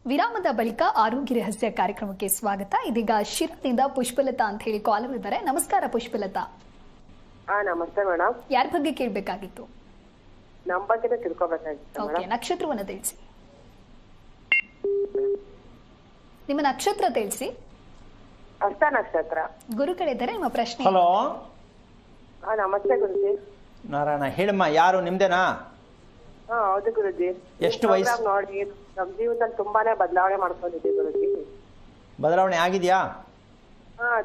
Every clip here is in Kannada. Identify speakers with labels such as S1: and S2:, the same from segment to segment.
S1: ವಿರಾಮದ ಬಳಿಕ ಆರೋಗ್ಯ ರಹಸ್ಯ ಕಾರ್ಯಕ್ರಮಕ್ಕೆ ಸ್ವಾಗತ. ಇದೀಗ ಶಿರದಿಂದ ಪುಷ್ಪಲತಾ ಅಂತ ಹೇಳಿ ಕಾಲರ್ ಇದ್ದಾರೆ. ನಮಸ್ಕಾರ ಪುಷ್ಪಲತಾ.
S2: ನಮಸ್ತೆ ಮೇಡಮ್.
S1: ಯಾರ ಬಗ್ಗೆ ಕೇಳಬೇಕಾಗಿತ್ತು?
S2: ನಮ್ಮ ಬಗ್ಗೆ ತಿಳ್ಕೊಬೇಕಾಗಿತ್ತು.
S1: ಓಕೆ, ನಕ್ಷತ್ರವನ್ನ ತಿಳಿಸಿ. ನಿಮ್ಮ ನಕ್ಷತ್ರ ತಿಳಿಸಿ.
S2: ಹಸ್ತ ನಕ್ಷತ್ರ.
S1: ಗುರುಗಳಿದ್ದಾರೆ, ನಿಮ್ಮ ಪ್ರಶ್ನೆ.
S3: ಹಲೋ.
S2: ನಮಸ್ತೆ ಗುರುಜಿ.
S3: ನಾರಾಯಣ, ಹೇಳಮ್ಮ, ಯಾರು ನಿಮ್ದೇನಾ?
S2: ಹೌದು ಗುರುಜಿ.
S3: ಎಷ್ಟು ವಯಸ್ಸು?
S2: ನೋಡಿ, ನಮ್ ಜೀವನದಲ್ಲಿ ತುಂಬಾನೇ ಬದಲಾವಣೆ ಮಾಡ್ಕೊಂಡಿದ್ದೀವಿ ಗುರುಜಿ.
S3: ಬದಲಾವಣೆ ಆಗಿದ್ಯಾ?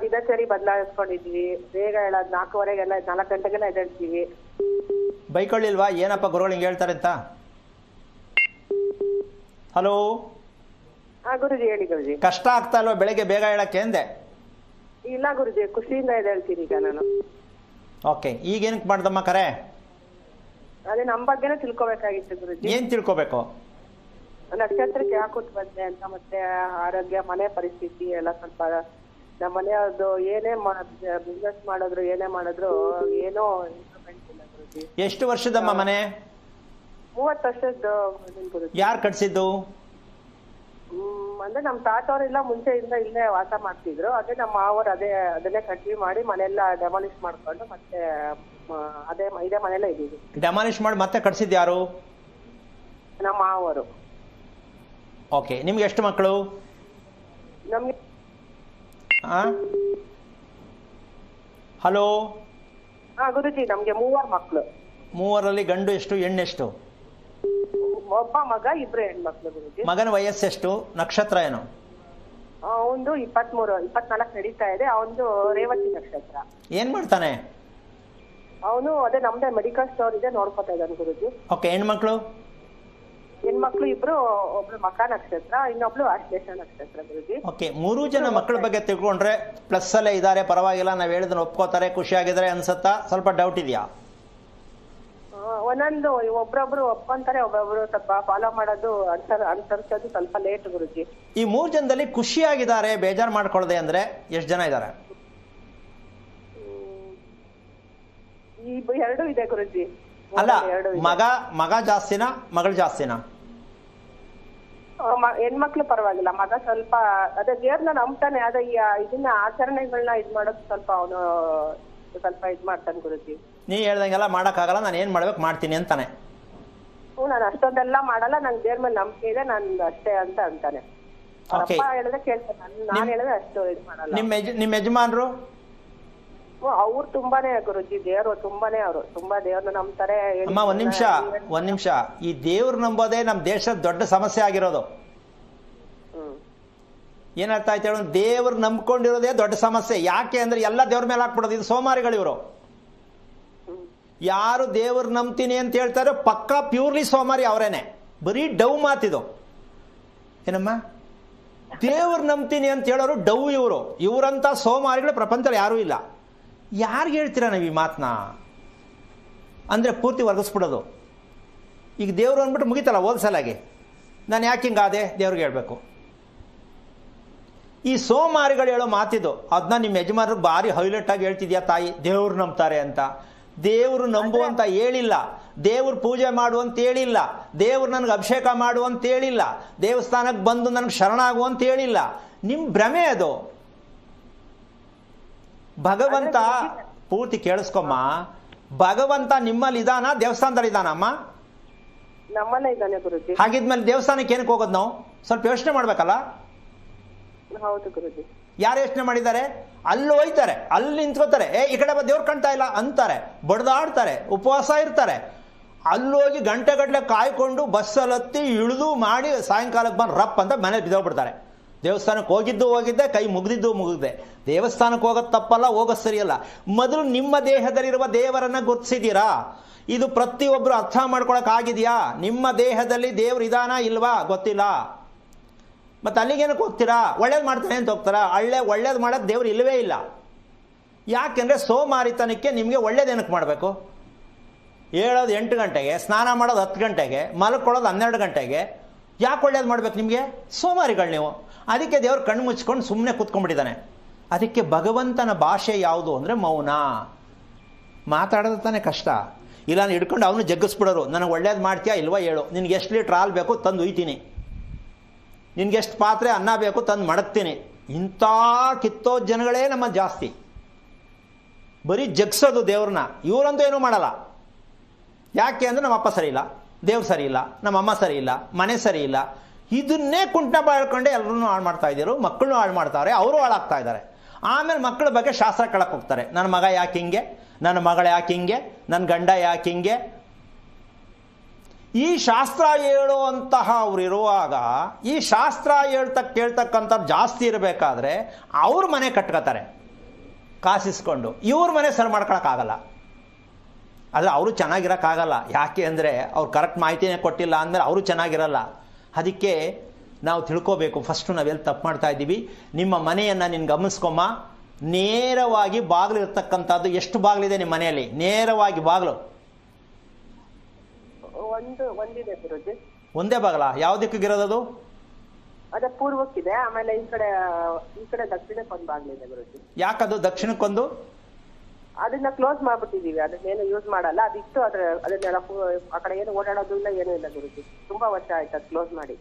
S2: ದಿನಚರಿ ಬದಲಾಯಿಸ್ಕೊಂಡಿದ್ವಿ. ಬೇಗ ಹೇಳೋದು 4:15 4 ಗಂಟೆಗೆಲ್ಲ ಎದ್ದೇಳ್ತೀವಿ.
S3: ಬೈಕೊಳ್ಳಿಲ್ವಾ? ಏನಪ್ಪ ಗುರುಗಳು ಹಿಂಗೆ ಹೇಳ್ತಾರೆ ಅಂತ? ಹಲೋ.
S2: ಗುರುಜಿ ಹೇಳಿ ಗುರುಜಿ.
S3: ಕಷ್ಟ ಆಗ್ತಾ ಇಲ್ವಾ ಬೆಳಗ್ಗೆ ಬೇಗ ಹೇಳಕ್ಕೆ ಅಂದೆ?
S2: ಇಲ್ಲ ಗುರುಜಿ, ಖುಷಿಯಿಂದ ಎದ್ದೇಳ್ತೀನಿ ಈಗ ನಾನು.
S3: ಓಕೆ, ಈಗ ಏನಕ್ಕೆ ಮಾಡ್ದಮ್ಮ ಕರೆ?
S2: ಅದೇ ನಮ್ಮ ಬಗ್ಗೆನೇ ತಿಳ್ಕೊಬೇಕಾಗಿತ್ತು ಗುರುಜಿ.
S3: ಏನ್ ತಿಳ್ಕೊಬೇಕು?
S2: ನಕ್ಷತ್ರಕ್ಕೆ ಯಾಕೆ ಕೂತ್ ಬಂದೆ ಅಂತ, ಮತ್ತೆ ಆರೋಗ್ಯ, ಮನೆ ಪರಿಸ್ಥಿತಿ ಎಲ್ಲ ಸ್ವಲ್ಪ. ನಮ್ಮ ಮನೆಯವ್ರದ್ದು ಏನೇ ಬಿಸ್ನೆಸ್ ಮಾಡಿದ್ರು ಏನೇ ಮಾಡಿದ್ರು ಏನೋ ಇಂಪ್ರೂವ್ಮೆಂಟ್ ಇಲ್ಲ ಗುರುಜಿ.
S3: ಎಷ್ಟು ವರ್ಷದಮ್ಮ ಮನೆ?
S2: 30 ವರ್ಷದ್ದು ಗುರುಜಿ.
S3: ಯಾರು ಕಟ್ಸಿದ್ದು?
S2: ಅಂದ್ರೆ ನಮ್ಮ ತಾತವರೆಲ್ಲ ಮುಂಚೆಯಿಂದ ಇಲ್ಲೇ ವಾಸ ಮಾಡ್ತಿದ್ರು. ಅದೇ ನಮ್ಮ ಮಾವರು ಅದನ್ನೇ ಕಂಟಿನ್ಯೂ ಮಾಡಿ ಮನೆಯೆಲ್ಲ ಡೆಮಾಲಿಷ್ ಮಾಡ್ಕೊಂಡು ಮತ್ತೆ ಇದೇ ಮನೆಯಲ್ಲೇ ಇದೀವಿ.
S3: ಡೆಮಾಲಿಷ್ ಮಾಡಿ ಮತ್ತೆ ಕಟ್ಸಿದ್ದು ಯಾರು?
S2: ನಮ್ಮ ಮಾವರು.
S3: ಓಕೆ, ನಿಮ್ಗೆ ಎಷ್ಟು ಮಕ್ಕಳು?
S2: ನಮ್ಗೆ
S3: ಹಲೋ.
S2: ಗುರುಜಿ, ನಮ್ಗೆ 3 ಮಕ್ಳು.
S3: 3ರಲ್ಲಿ ಗಂಡು ಎಷ್ಟು, ಹೆಣ್ಣು ಎಷ್ಟು?
S2: ಒಬ್ಬ ಮಗ, 2 ಹೆಣ್ಮಕ್ಳು ಗುರುಜಿ.
S3: ಮಗನ ವಯಸ್ಸೆಷ್ಟು? ನಕ್ಷತ್ರ ಏನು?
S2: ಅವನು 24 ನಡೀತಾ ಇದೆ. ಅವನು ರೇವತಿ ನಕ್ಷತ್ರ.
S3: ಏನ್ ಮಾಡ್ತಾನೆ
S2: ಅವನು? ಅದೇ ನಮ್ದೇ ಮೆಡಿಕಲ್ ಸ್ಟೋರ್ ಇದೆ, ನೋಡ್ಕೊತಾ ಇದ್ದಾನೆ ಗುರುಜಿ.
S3: ಓಕೆ, ಹೆಣ್ಮಕ್ಳು?
S2: ಹೆಣ್ಮಕ್ಳು 2. ಒಬ್ಳು ಮಕ ನಕ್ಷತ್ರ, ಇನ್ನೊಬ್ಳು ಆಶ್ಲೇಷ ನಕ್ಷತ್ರ ಗುರುಜಿ.
S3: ಓಕೆ, 3 ಜನ ಮಕ್ಕಳ ಬಗ್ಗೆ ತಿಳ್ಕೊಂಡ್ರೆ ಪ್ಲಸ್ ಅಲ್ಲೇ ಇದ್ದಾರೆ, ಪರವಾಗಿಲ್ಲ, ನಾವ್ ಹೇಳಿದ್ರೆ ಒಪ್ಕೋತಾರೆ, ಖುಷಿಯಾಗಿದ್ದಾರೆ ಅನ್ಸತ್ತಾ? ಸ್ವಲ್ಪ ಡೌಟ್ ಇದೆಯಾ?
S2: ಒಂದೊಂದು ಒಬ್ರೊಬ್ರು ಒಪ್ಕೊಂತಾರೆ, ಒಬ್ಬೊಬ್ರು ಸ್ವಲ್ಪ ಫಾಲೋ ಮಾಡೋದು ಅನುಸರಿಸೋದು ಸ್ವಲ್ಪ ಲೇಟ್ ಗುರುಜಿ.
S3: ಈ 3 ಜನದಲ್ಲಿ ಖುಷಿಯಾಗಿದ್ದಾರೆ, ಬೇಜಾರು ಮಾಡ್ಕೊಳ್ಳದೆ ಅಂದ್ರೆ ಎಷ್ಟು ಜನ ಇದ್ದಾರೆ?
S2: ಈ 2 ಇದೆ ಗುರುಜಿ.
S3: ಅಲ್ಲ, ಮಗ ಜಾಸ್ತಿನಾ ಮಗಳು ಜಾಸ್ತಿನಾ?
S2: ಹೆಣ್ಮಕ್ಳು ಪರವಾಗಿಲ್ಲ, ಮಗ ಸ್ವಲ್ಪ ಅದೇ ದೇವ್ರನ್ನ ನಂಬ್ತಾನೆ. ಅದೇ ಇದನ್ನ ಆಚರಣೆಗಳನ್ನ ಮಾಡೋದು ಸ್ವಲ್ಪ ಅವನು ಸ್ವಲ್ಪ ಮಾಡ್ತಾನೆ ಗುರುಜಿ.
S3: ನೀ ಹೇಳ್ದಂಗೆಲ್ಲ ಮಾಡಕ್ಕಾಗಲ್ಲ, ನಾನು ಏನ್ ಮಾಡ್ಬೇಕು ಮಾಡ್ತೀನಿ ಅಂತಾನೆ.
S2: ನಾನು ಅಷ್ಟೊಂದೆಲ್ಲ ಮಾಡಲ್ಲ, ನಂಗೆ ದೇವ್ರ ಮೇಲೆ ನಂಬಿಕೆ ಇದೆ, ನಾನು ಅಷ್ಟೇ ಅಂತ ಅಂತಾನೆ. ಅಪ್ಪ ಹೇಳಿದ್ರೆ ಕೇಳ್ತಾನೆ, ನಾನು ಹೇಳಿದ್ರೆ ಅಷ್ಟು ಇದು ಮಾಡಲ್ಲ.
S3: ನಿಮ್ಮ ಯಜಮಾನ್ರು?
S2: ಅವ್ರು ತುಂಬಾನೇ ಗುರುಜಿ, ದೇವ್ರು ತುಂಬಾನೇ, ಅವರು ತುಂಬಾ ದೇವ್ರನ್ನ ನಂಬ್ತಾರೆ.
S3: ಅಮ್ಮ, ಒಂದ್ ನಿಮಿಷ. ಈ ದೇವ್ರು ನಂಬೋದೇ ನಮ್ ದೇಶದ ದೊಡ್ಡ ಸಮಸ್ಯೆ ಆಗಿರೋದು. ಏನರ್ಥ ಆಯ್ತು ಹೇಳೋದು? ದೇವ್ರು ನಂಬ್ಕೊಂಡಿರೋದೇ ದೊಡ್ಡ ಸಮಸ್ಯೆ. ಯಾಕೆ ಅಂದ್ರೆ ಎಲ್ಲ ದೇವ್ರ ಮೇಲೆ ಹಾಕ್ಬಿಡೋದು. ಇದು ಸೋಮಾರಿಗಳು ಇವರು. ಯಾರು ದೇವ್ರು ನಂಬ್ತೀನಿ ಅಂತ ಹೇಳ್ತಾರೋ ಪಕ್ಕಾ ಪ್ಯೂರ್ಲಿ ಸೋಮಾರಿ ಅವರೇನೆ. ಬರೀ ಡವ್ ಮಾತಿದು. ಏನಮ್ಮ? ದೇವ್ರು ನಂಬ್ತೀನಿ ಅಂತ ಹೇಳೋರು ಡವ್ ಇವರು. ಇವರಂತ ಸೋಮಾರಿಗಳು ಪ್ರಪಂಚದಲ್ಲಿ ಯಾರೂ ಇಲ್ಲ. ಯಾರಿಗೆ ಹೇಳ್ತೀರಾ ನೀವು ಈ ಮಾತನ್ನ? ಅಂದರೆ ಪೂರ್ತಿ ವರ್ಗಿಸ್ಬಿಡೋದು. ಈಗ ದೇವರು ಅಂದ್ಬಿಟ್ಟು ಮುಗಿತಲ್ಲ ಓದ್ಸಲಾಗಿ, ನಾನು ಯಾಕೆ ಹಿಂಗಾದೆ ದೇವ್ರಿಗೆ ಹೇಳ್ಬೇಕು. ಈ ಸೋಮಾರಿಗಳು ಹೇಳೋ ಮಾತಿದು. ಅದನ್ನ ನಿಮ್ಮ ಯಜಮಾನರು ಭಾರಿ ಹೈಲೈಟ್ ಆಗಿ ಹೇಳ್ತಿದ್ಯಾ ತಾಯಿ, ದೇವ್ರು ನಂಬ್ತಾರೆ ಅಂತ. ದೇವರು ನಂಬು ಅಂತ ಹೇಳಿಲ್ಲ, ದೇವ್ರ ಪೂಜೆ ಮಾಡು ಅಂತ ಹೇಳಿಲ್ಲ, ದೇವ್ರು ನನಗೆ ಅಭಿಷೇಕ ಮಾಡು ಅಂತ ಹೇಳಿಲ್ಲ, ದೇವಸ್ಥಾನಕ್ಕೆ ಬಂದು ನನಗೆ ಶರಣಾಗು ಅಂತ ಹೇಳಿಲ್ಲ. ನಿಮ್ಮ ಭ್ರಮೆ ಅದು. ಭಗವಂತ, ಪೂರ್ತಿ ಕೇಳಿಸ್ಕೊಮ್ಮ, ಭಗವಂತ ನಿಮ್ಮಲ್ಲಿ ಇದಾನ ದೇವಸ್ಥಾನದಲ್ಲಿ ಇದಾನಮ್ಮ?
S2: ನಮ್ಮಲ್ಲೇ ಇದ್ದಾನೆ ಗುರುಜಿ.
S3: ಹಾಗಿದ್ಮೇಲೆ ದೇವಸ್ಥಾನಕ್ಕೆ ಏನಕ್ಕೆ ಹೋಗೋದು ನಾವು? ಸ್ವಲ್ಪ ಯೋಚನೆ ಮಾಡ್ಬೇಕಲ್ಲ.
S2: ಹೌದು ಗುರುಜಿ.
S3: ಯಾರು ಯೋಚನೆ ಮಾಡಿದ್ದಾರೆ? ಅಲ್ಲಿ ಹೋಯ್ತಾರೆ, ಅಲ್ಲಿ ನಿಂತ್ಕೋತಾರೆ, ಈ ಕಡೆ ದೇವ್ರು ಕಾಣ್ತಾ ಇಲ್ಲ ಅಂತಾರೆ, ಬಡ್ದಾಡ್ತಾರೆ, ಉಪವಾಸ ಇರ್ತಾರೆ. ಅಲ್ಲೋಗಿ ಗಂಟೆಗಟ್ಟಲೆ ಕಾಯ್ಕೊಂಡು ಬಸ್ಸಲ್ಲಿ ಹತ್ತಿ ಇಳಿದು ಮಾಡಿ ಸಾಯಂಕಾಲಕ್ಕೆ ಬಂದು ರಪ್ ಅಂತ ಮನೇಲಿ ಬಿದ್ದೋಗ್ಬಿಡ್ತಾರೆ. ದೇವಸ್ಥಾನಕ್ಕೆ ಹೋಗಿದ್ದೆ, ಕೈ ಮುಗಿದೆ. ದೇವಸ್ಥಾನಕ್ಕೆ ಹೋಗೋದು ತಪ್ಪಲ್ಲ, ಹೋಗೋದು ಸರಿಯಲ್ಲ. ಮೊದಲು ನಿಮ್ಮ ದೇಹದಲ್ಲಿರುವ ದೇವರನ್ನ ಗುರುತಿಸಿದ್ದೀರಾ? ಇದು ಪ್ರತಿಯೊಬ್ಬರು ಅರ್ಥ ಮಾಡ್ಕೊಳಕ್ ಆಗಿದೆಯಾ? ನಿಮ್ಮ ದೇಹದಲ್ಲಿ ದೇವ್ರು ಇದಾನ ಇಲ್ವಾ ಗೊತ್ತಿಲ್ಲ. ಮತ್ತೆ ಅಲ್ಲಿಗೇನಕ್ಕೆ ಹೋಗ್ತೀರಾ? ಒಳ್ಳೇದು ಮಾಡ್ತಾನೆ ಅಂತ ಹೋಗ್ತಾರಾ? ಒಳ್ಳೇದು ಮಾಡೋದು ದೇವ್ರು ಇಲ್ಲವೇ ಇಲ್ಲ. ಯಾಕೆಂದ್ರೆ ಸೋಮಾರಿತನಕ್ಕೆ ನಿಮಗೆ ಒಳ್ಳೇದೇನಕ್ಕೆ ಮಾಡಬೇಕು? ಹೇಳೋದು 8 ಗಂಟೆಗೆ, ಸ್ನಾನ ಮಾಡೋದು 10 ಗಂಟೆಗೆ, ಮಲ್ಕೊಳ್ಳೋದು 12 ಗಂಟೆಗೆ. ಯಾಕೆ ಒಳ್ಳೇದು ಮಾಡ್ಬೇಕು ನಿಮಗೆ? ಸೋಮಾರಿಗಳು ನೀವು. ಅದಕ್ಕೆ ದೇವ್ರು ಕಣ್ಣು ಮುಚ್ಕೊಂಡು ಸುಮ್ಮನೆ ಕೂತ್ಕೊಂಡ್ಬಿಟ್ಟಿದ್ದಾನೆ. ಅದಕ್ಕೆ ಭಗವಂತನ ಭಾಷೆ ಯಾವುದು ಅಂದರೆ ಮೌನ. ಮಾತಾಡೋದು ತಾನೇ ಕಷ್ಟ. ಇಲ್ಲ ನಾನು ಹಿಡ್ಕೊಂಡು ಅವನು ಜಗ್ಗಿಸ್ಬಿಡೋರು, ನನಗೆ ಒಳ್ಳೇದು ಮಾಡ್ತೀಯಾ ಇಲ್ವಾ ಹೇಳು, ನಿನಗೆ ಎಷ್ಟು ಲೀಟ್ರ್ ಹಾಲು ಬೇಕು ತಂದು ಒಯ್ತೀನಿ. ನಿನ್ಗೆ ಎಷ್ಟು ಪಾತ್ರೆ ಅನ್ನ ಬೇಕು ತಂದು ಮಡಗ್ತೀನಿ. ಇಂಥ ಕಿತ್ತೋ ಜನಗಳೇ ನಮ್ಮ ಜಾಸ್ತಿ. ಬರೀ ಜಗ್ಸೋದು ದೇವ್ರನ್ನ. ಇವರಂತೂ ಏನೂ ಮಾಡಲ್ಲ. ಯಾಕೆ ಅಂದರೆ ನಮ್ಮ ಅಪ್ಪ ಸರಿ ಇಲ್ಲ, ದೇವ್ರು ಸರಿ ಇಲ್ಲ, ನಮ್ಮ ಅಮ್ಮ ಸರಿ ಇಲ್ಲ, ಮನೆ ಸರಿ ಇಲ್ಲ. ಇದನ್ನೇ ಕುಂಟನ ಬಾಳ್ಕೊಂಡೆ ಎಲ್ಲರೂ ಹಾಳು ಮಾಡ್ತಾ ಇದ್ದೀರು. ಮಕ್ಕಳನ್ನೂ ಹಾಳು ಮಾಡ್ತಾರೆ, ಅವರು ಹಾಳಾಗ್ತಾ ಇದ್ದಾರೆ. ಆಮೇಲೆ ಮಕ್ಕಳ ಬಗ್ಗೆ ಶಾಸ್ತ್ರ ಕೇಳಕ್ಕೆ ಹೋಗ್ತಾರೆ. ನನ್ನ ಮಗ ಯಾಕೆ ಹಿಂಗೆ, ನನ್ನ ಮಗಳು ಯಾಕೆ ಹಿಂಗೆ, ನನ್ನ ಗಂಡ ಯಾಕೆ ಹಿಂಗೆ. ಈ ಶಾಸ್ತ್ರ ಹೇಳುವಂತಹ ಅವ್ರು ಇರುವಾಗ, ಈ ಶಾಸ್ತ್ರ ಕೇಳ್ತಕ್ಕಂಥದ್ದು ಜಾಸ್ತಿ ಇರಬೇಕಾದ್ರೆ ಅವ್ರ ಮನೆ ಕಟ್ಕೋತಾರೆ ಕಾಸಿಸ್ಕೊಂಡು. ಇವ್ರ ಮನೆ ಸರಿ ಮಾಡ್ಕೊಳಕ್ಕಾಗಲ್ಲ. ಆದರೆ ಅವರು ಚೆನ್ನಾಗಿರೋಕ್ಕಾಗಲ್ಲ. ಯಾಕೆ ಅಂದರೆ ಅವ್ರು ಕರೆಕ್ಟ್ ಮಾಹಿತಿನೇ ಕೊಟ್ಟಿಲ್ಲ ಅಂದಮೇಲೆ ಅವರು ಚೆನ್ನಾಗಿರಲ್ಲ. ಅದಕ್ಕೆ ನಾವು ತಿಳ್ಕೋಬೇಕು ಫಸ್ಟು ನಾವೆಲ್ಲಿ ತಪ್ಪು ಮಾಡ್ತಾ ಇದ್ದೀವಿ. ನಿಮ್ಮ ಮನೆಯನ್ನು ನೀನು ಗಮನಿಸ್ಕೊಮ್ಮ. ನೇರವಾಗಿ ಬಾಗಿಲು ಇರ್ತಕ್ಕಂಥದ್ದು ಎಷ್ಟು ಬಾಗಿಲಿದೆ ನಿಮ್ಮ ಮನೆಯಲ್ಲಿ? ನೇರವಾಗಿ ಬಾಗಿಲು
S2: ಒಂದಿದೆ ಗುರುಜಿ.
S3: ಒಂದೇ ಬಾಗಲ? ಯಾವ ದಿಕ್ಕಿಗಿರೋದು?
S2: ಅದೇ ಪೂರ್ವಕ್ಕಿದೆ. ಆಮೇಲೆ ಈ ಕಡೆ ದಕ್ಷಿಣಕ್ಕೆ ಒಂದು ಬಾಗಿಲಿದೆ ಗುರುಜಿ.
S3: ಯಾಕದು ದಕ್ಷಿಣಕ್ಕೊಂದು?
S2: ಅದನ್ನ ಕ್ಲೋಸ್ ಮಾಡ್ಬಿಟ್ಟಿದೀವಿ. ಅದನ್ನೇನು ಯೂಸ್ ಮಾಡಲ್ಲ. ಅದಿತ್ತು. ಅದನ್ನೆಲ್ಲ ಆ ಕಡೆ ಏನು ಓಡಾಡೋದು ಇಲ್ಲ, ಏನೂ ಇಲ್ಲ ಗುರುಜಿ. ತುಂಬಾ ವರ್ಷ ಆಯ್ತು ಅದು ಕ್ಲೋಸ್ ಮಾಡಿ.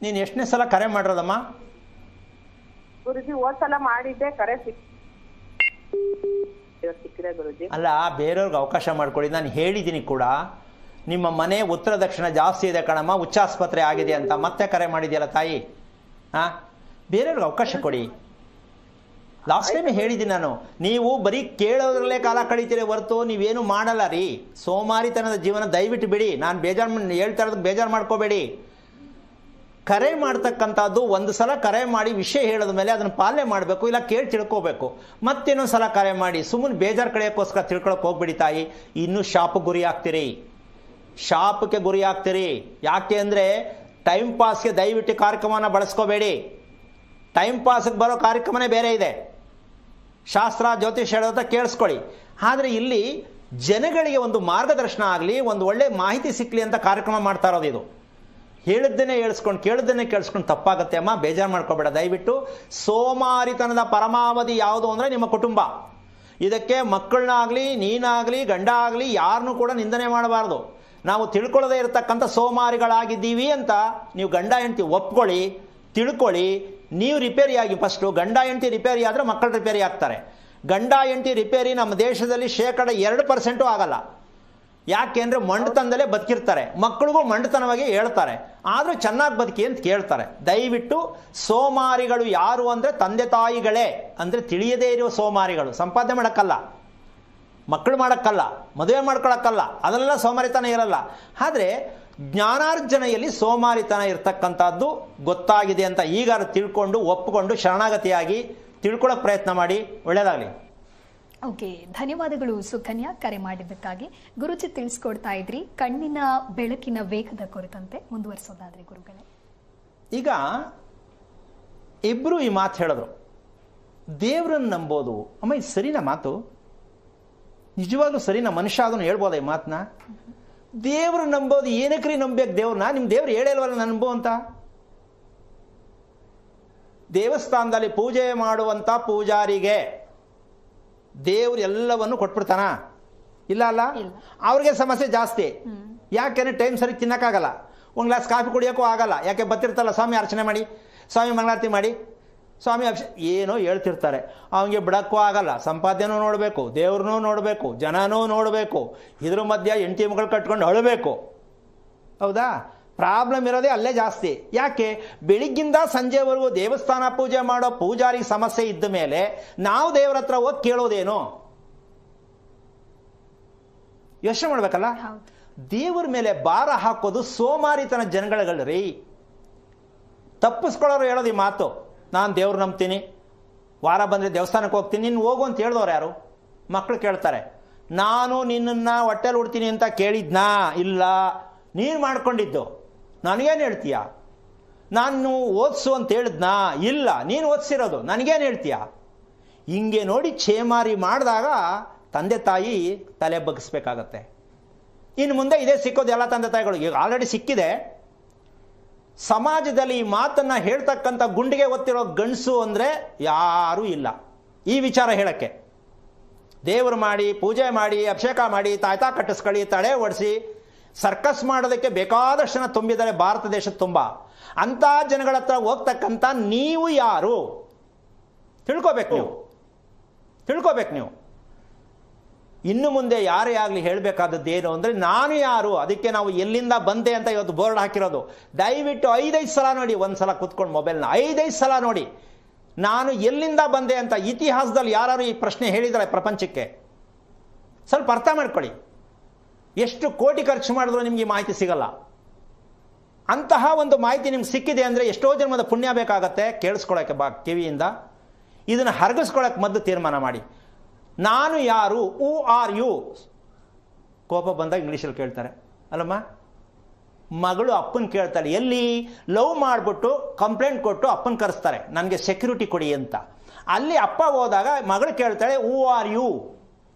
S3: ನೀನು ಎಷ್ಟನೇ ಸಲ ಕರೆ ಮಾಡಿರೋದಮ್ಮ?
S2: ಗುರುಜಿ ಹೋದ್ಸಲ ಮಾಡಿದ್ದೆ, ಕರೆ ಸಿಕ್ಕಿದೆ ಗುರುಜಿ.
S3: ಅಲ್ಲ, ಬೇರೆಯವ್ರಿಗೆ ಅವಕಾಶ ಮಾಡ್ಕೊಡಿ. ನಾನು ಹೇಳಿದ್ದೀನಿ ಕೂಡ, ನಿಮ್ಮ ಮನೆ ಉತ್ತರ ದಕ್ಷಿಣ ಜಾಸ್ತಿ ಇದೆ ಕಣಮ್ಮ, ಉಚ್ಚಾಸ್ಪತ್ರೆ ಆಗಿದೆ ಅಂತ. ಮತ್ತೆ ಕರೆ ಮಾಡಿದ್ಯಲ್ಲ ತಾಯಿ. ಬೇರೆಯವ್ರಿಗೆ ಅವಕಾಶ ಕೊಡಿ. ಲಾಸ್ಟ್ ಟೈಮ್ ಹೇಳಿದ್ದೀನಿ ನಾನು, ನೀವು ಬರೀ ಕೇಳೋದ್ರಲ್ಲೇ ಕಾಲ ಕಳೀತೀರಿ ಹೊರತು ನೀವೇನು ಮಾಡಲ್ಲ ರೀ. ಸೋಮಾರಿತನದ ಜೀವನ ದಯವಿಟ್ಟು ಬಿಡಿ. ನಾನು ಹೇಳ್ತಾ ಇರೋದಕ್ಕೆ ಬೇಜಾರು ಮಾಡ್ಕೋಬೇಡಿ. ಕರೆ ಮಾಡ್ತಕ್ಕಂಥದ್ದು ಒಂದು ಸಲ ಕರೆ ಮಾಡಿ ವಿಷಯ ಹೇಳಿದ ಮೇಲೆ ಅದನ್ನು ಪಾಲನೆ ಮಾಡಬೇಕು, ಇಲ್ಲ ಕೇಳಿ ತಿಳ್ಕೋಬೇಕು. ಮತ್ತಿನ್ನೊಂದು ಸಲ ಕರೆ ಮಾಡಿ ಸುಮ್ಮನೆ ಬೇಜಾರು ಕಳೆಯೋಕ್ಕೋಸ್ಕರ ತಿಳ್ಕೊಳಕ್ಕೆ ಹೋಗ್ಬಿಡಿ ತಾಯಿ. ಇನ್ನೂ ಶಾಪಕ್ಕೆ ಗುರಿ ಆಗ್ತೀರಿ, ಶಾಪಕ್ಕೆ ಗುರಿ ಆಗ್ತೀರಿ. ಯಾಕೆ ಅಂದರೆ ಟೈಮ್ ಪಾಸ್ಗೆ ದಯವಿಟ್ಟು ಕಾರ್ಯಕ್ರಮನ ಬಳಸ್ಕೋಬೇಡಿ. ಟೈಮ್ ಪಾಸ್ಗೆ ಬರೋ ಕಾರ್ಯಕ್ರಮನೇ ಬೇರೆ ಇದೆ. ಶಾಸ್ತ್ರ ಜ್ಯೋತಿಷ್ ಹೇಳೋದ ಕೇಳಿಸ್ಕೊಳ್ಳಿ. ಆದರೆ ಇಲ್ಲಿ ಜನಗಳಿಗೆ ಒಂದು ಮಾರ್ಗದರ್ಶನ ಆಗಲಿ, ಒಂದು ಒಳ್ಳೆ ಮಾಹಿತಿ ಸಿಕ್ಕಲಿ ಅಂತ ಕಾರ್ಯಕ್ರಮ ಮಾಡ್ತಾ ಇರೋದು ಇದು. ಹೇಳಿದ್ದನ್ನೇ ಹೇಳಿಸ್ಕೊಂಡು ಕೇಳಿದ್ದನ್ನೇ ಕೇಳಿಸ್ಕೊಂಡು ತಪ್ಪಾಗುತ್ತೆ ಅಮ್ಮ, ಬೇಜಾರು ಮಾಡ್ಕೋಬೇಡ ದಯವಿಟ್ಟು. ಸೋಮಾರಿತನದ ಪರಮಾವಧಿ ಯಾವುದು ಅಂದರೆ ನಿಮ್ಮ ಕುಟುಂಬ. ಇದಕ್ಕೆ ಮಕ್ಕಳನ್ನಾಗಲಿ, ನೀನಾಗಲಿ, ಗಂಡ ಆಗಲಿ ಯಾರನ್ನೂ ಕೂಡ ನಿಂದನೆ ಮಾಡಬಾರ್ದು. ನಾವು ತಿಳ್ಕೊಳ್ಳದೇ ಇರತಕ್ಕಂಥ ಸೋಮಾರಿಗಳಾಗಿದ್ದೀವಿ ಅಂತ ನೀವು ಗಂಡ ಹೆಂಡತಿ ಒಪ್ಕೊಳ್ಳಿ, ತಿಳ್ಕೊಳ್ಳಿ. ನೀವು ರಿಪೇರಿಯಾಗಿ ಫಸ್ಟು. ಗಂಡ ಹೆಂಡತಿ ರಿಪೇರಿ ಆದರೆ ಮಕ್ಕಳು ರಿಪೇರಿ ಆಗ್ತಾರೆ. ಗಂಡ ಹೆಂಡತಿ ರಿಪೇರಿ ನಮ್ಮ ದೇಶದಲ್ಲಿ 2% ಆಗಲ್ಲ. ಯಾಕೆ ಅಂದರೆ ಮಂಡತನದಲ್ಲೇ ಬದುಕಿರ್ತಾರೆ. ಮಕ್ಕಳಿಗೂ ಮಂಡತನವಾಗಿ ಹೇಳ್ತಾರೆ, ಆದರೂ ಚೆನ್ನಾಗಿ ಬದುಕಿ ಅಂತ ಕೇಳ್ತಾರೆ. ದಯವಿಟ್ಟು ಸೋಮಾರಿಗಳು ಯಾರು ಅಂದರೆ ತಂದೆ ತಾಯಿಗಳೇ. ಅಂದರೆ ತಿಳಿಯದೇ ಇರುವ ಸೋಮಾರಿಗಳು. ಸಂಪಾದನೆ ಮಾಡೋಕ್ಕಲ್ಲ, ಮಕ್ಕಳು ಮಾಡೋಕ್ಕಲ್ಲ, ಮದುವೆ ಮಾಡ್ಕೊಳಕ್ಕಲ್ಲ, ಅದೆಲ್ಲ ಸೋಮಾರಿತನ ಇರಲ್ಲ. ಆದರೆ ಜ್ಞಾನಾರ್ಜನೆಯಲ್ಲಿ ಸೋಮಾರಿತನ ಇರ್ತಕ್ಕಂಥದ್ದು ಗೊತ್ತಾಗಿದೆ ಅಂತ ಈಗಾರು ತಿಳ್ಕೊಂಡು ಒಪ್ಪಿಕೊಂಡು ಶರಣಾಗತಿಯಾಗಿ ತಿಳ್ಕೊಳ್ಳೋಕೆ ಪ್ರಯತ್ನ ಮಾಡಿ. ಒಳ್ಳೆಯದಾಗಲಿ.
S1: ಓಕೆ, ಧನ್ಯವಾದಗಳು ಸುಕನ್ಯಾ ಕರೆ ಮಾಡಿದ್ದಕ್ಕಾಗಿ. ಗುರುಜಿ ತಿಳಿಸ್ಕೊಡ್ತಾ ಇದ್ರಿ ಕಣ್ಣಿನ ಬೆಳಕಿನ ವೇಗದ ಕುರಿತಂತೆ. ಮುಂದುವರಿಸೋದಾದ್ರೆ ಗುರುಗಳೇ,
S3: ಈಗ ಇಬ್ಬರು ಈ ಮಾತು ಹೇಳಿದ್ರು, ದೇವ್ರನ್ನ ನಂಬೋದು. ಅಮ್ಮ ಇದು ಸರಿನಾ ಮಾತು? ನಿಜವಾಗ್ಲೂ ಸರಿನಾ? ಮನುಷ್ಯ ಅದನ್ನು ಹೇಳ್ಬೋದ ಈ ಮಾತನ್ನ? ದೇವ್ರು ನಂಬೋದು ಏನಕ್ರಿ ನಂಬೇಕು ದೇವ್ರನ್ನ? ನಿಮ್ಮ ದೇವ್ರು ಹೇಳಿಲ್ವಲ್ಲ ನಂಬು ಅಂತ. ದೇವಸ್ಥಾನದಲ್ಲಿ ಪೂಜೆ ಮಾಡುವಂಥ ಪೂಜಾರಿಗೆ ದೇವ್ರು ಎಲ್ಲವನ್ನು ಕೊಟ್ಬಿಡ್ತಾನ? ಇಲ್ಲ ಅಲ್ಲ. ಅವ್ರಿಗೆ ಸಮಸ್ಯೆ ಜಾಸ್ತಿ. ಯಾಕೆಂದ್ರೆ ಟೈಮ್ ಸರಿ ತಿನ್ನಕ್ಕಾಗಲ್ಲ, ಒಂದು ಗ್ಲಾಸ್ ಕಾಫಿ ಕುಡಿಯೋಕ್ಕೂ ಆಗಲ್ಲ. ಯಾಕೆ ಬರ್ತಿರ್ತಲ್ಲ, ಸ್ವಾಮಿ ಅರ್ಚನೆ ಮಾಡಿ, ಸ್ವಾಮಿ ಮಂಗಳಾರತಿ ಮಾಡಿ, ಸ್ವಾಮಿ ಏನೋ ಹೇಳ್ತಿರ್ತಾರೆ. ಅವನಿಗೆ ಬಿಡಕ್ಕೂ ಆಗಲ್ಲ. ಸಂಪಾದನೆನೂ ನೋಡಬೇಕು, ದೇವ್ರನ್ನೂ ನೋಡಬೇಕು, ಜನನೂ ನೋಡಬೇಕು, ಇದ್ರ ಮಧ್ಯೆ ಹೆಂಡತಿ ಮಗಳು ಕಟ್ಕೊಂಡು ಅಳಬೇಕು. ಹೌದಾ? ಪ್ರಾಬ್ಲಮ್ ಇರೋದೇ ಅಲ್ಲೇ ಜಾಸ್ತಿ. ಯಾಕೆ? ಬೆಳಿಗ್ಗಿಂದ ಸಂಜೆವರೆಗೂ ದೇವಸ್ಥಾನ ಪೂಜೆ ಮಾಡೋ ಪೂಜಾರಿಗೆ ಸಮಸ್ಯೆ ಇದ್ದ ಮೇಲೆ ನಾವು ದೇವ್ರ ಹತ್ರ ಹೋಗಿ ಕೇಳೋದೇನು? ಯೋಚನೆ ಮಾಡ್ಬೇಕಲ್ಲ. ದೇವ್ರ ಮೇಲೆ ಭಾರ ಹಾಕೋದು ಸೋಮಾರಿತನ ಜನಗಳಲ್ರಿ. ತಪ್ಪಿಸ್ಕೊಳ್ಳೋರು ಹೇಳೋದು ಈ ಮಾತು, ನಾನು ದೇವ್ರು ನಂಬ್ತೀನಿ, ವಾರ ಬಂದರೆ ದೇವಸ್ಥಾನಕ್ಕೆ ಹೋಗ್ತೀನಿ, ನೀನು ಹೋಗು ಅಂತ ಹೇಳಿದವ್ರು ಯಾರು? ಮಕ್ಕಳು ಕೇಳ್ತಾರೆ, ನಾನು ನಿನ್ನನ್ನು ಹೊಟ್ಟೆಲಿ ಉಡ್ತೀನಿ ಅಂತ ಕೇಳಿದ್ನಾ? ಇಲ್ಲ, ನೀನು ಮಾಡ್ಕೊಂಡಿದ್ದು. ನನಗೇನು ಹೇಳ್ತೀಯ? ನಾನು ಓದಿಸು ಅಂತ ಹೇಳಿದ್ನಾ? ಇಲ್ಲ, ನೀನು ಓದಿಸಿರೋದು. ನನಗೇನು ಹೇಳ್ತೀಯ? ಹಿಂಗೆ ನೋಡಿ ಛೇಮಾರಿ ಮಾಡಿದಾಗ ತಂದೆ ತಾಯಿ ತಲೆ ಬಗ್ಗಿಸ್ಬೇಕಾಗತ್ತೆ. ಇನ್ನು ಮುಂದೆ ಇದೇ ಸಿಕ್ಕೋದು ಎಲ್ಲ ತಂದೆ ತಾಯಿಗಳು. ಈಗ ಆಲ್ರೆಡಿ ಸಿಕ್ಕಿದೆ. ಸಮಾಜದಲ್ಲಿ ಈ ಮಾತನ್ನು ಹೇಳ್ತಕ್ಕಂಥ ಗುಂಡಿಗೆ ಒತ್ತಿರೋ ಗಂಡಸು ಅಂದರೆ ಯಾರೂ ಇಲ್ಲ ಈ ವಿಚಾರ ಹೇಳಕ್ಕೆ. ದೇವರು ಮಾಡಿ, ಪೂಜೆ ಮಾಡಿ, ಅಭಿಷೇಕ ಮಾಡಿ, ತಾಯ್ತಾ ಕಟ್ಟಿಸ್ಕೊಳ್ಳಿ, ತಡೆ ಓಡಿಸಿ, ಸರ್ಕಸ್ ಮಾಡೋದಕ್ಕೆ ಬೇಕಾದಷ್ಟು ಜನ ತುಂಬಿದ್ದಾರೆ ಭಾರತ ದೇಶದ ತುಂಬ. ಅಂಥ ಜನಗಳ ಹತ್ರ ಹೋಗ್ತಕ್ಕಂಥ ನೀವು ಯಾರು ತಿಳ್ಕೊಬೇಕು ನೀವು. ಇನ್ನು ಮುಂದೆ ಯಾರೇ ಆಗಲಿ ಹೇಳಬೇಕಾದದ್ದು ಏನು ಅಂದರೆ ನಾನು ಯಾರು, ಅದಕ್ಕೆ ನಾವು ಎಲ್ಲಿಂದ ಬಂದೆ ಅಂತ ಇವತ್ತು ಬೋರ್ಡ್ ಹಾಕಿರೋದು. ದಯವಿಟ್ಟು 5-5 ಸಲ ನೋಡಿ, ಒಂದು ಸಲ ಕೂತ್ಕೊಂಡು ಮೊಬೈಲ್ನ 5-5 ಸಲ ನೋಡಿ, ನಾನು ಎಲ್ಲಿಂದ ಬಂದೆ ಅಂತ. ಇತಿಹಾಸದಲ್ಲಿ ಯಾರು ಈ ಪ್ರಶ್ನೆ ಹೇಳಿದ್ದಾರೆ ಪ್ರಪಂಚಕ್ಕೆ? ಸ್ವಲ್ಪ ಅರ್ಥ ಮಾಡ್ಕೊಳ್ಳಿ. ಎಷ್ಟು ಕೋಟಿ ಖರ್ಚು ಮಾಡಿದ್ರು ನಿಮಗೆ ಮಾಹಿತಿ ಸಿಗಲ್ಲ. ಅಂತಹ ಒಂದು ಮಾಹಿತಿ ನಿಮ್ಗೆ ಸಿಕ್ಕಿದೆ ಅಂದರೆ ಎಷ್ಟೋ ಜನ್ಮದ ಪುಣ್ಯ ಬೇಕಾಗತ್ತೆ ಕೇಳಿಸ್ಕೊಳ್ಳೋಕ್ಕೆ ಕಿವಿಯಿಂದ. ಇದನ್ನು ಹರಗಿಸ್ಕೊಳ್ಳೋಕೆ ಮೊದಲು ತೀರ್ಮಾನ ಮಾಡಿ. ನಾನು ಯಾರು, ಹೂ ಆರ್ ಯು. ಕೋಪ ಬಂದಾಗ ಇಂಗ್ಲೀಷಲ್ಲಿ ಕೇಳ್ತಾರೆ ಅಲ್ಲಮ್ಮ. ಮಗಳು ಅಪ್ಪನ ಕೇಳ್ತಾಳೆ, ಎಲ್ಲಿ ಲವ್ ಮಾಡಿಬಿಟ್ಟು ಕಂಪ್ಲೇಂಟ್ ಕೊಟ್ಟು ಅಪ್ಪನ ಕರೆಸ್ತಾರೆ, ನನಗೆ ಸೆಕ್ಯೂರಿಟಿ ಕೊಡಿ ಅಂತ. ಅಲ್ಲಿ ಅಪ್ಪ ಹೋದಾಗ ಮಗಳು ಕೇಳ್ತಾಳೆ, ಹೂ ಆರ್ ಯು.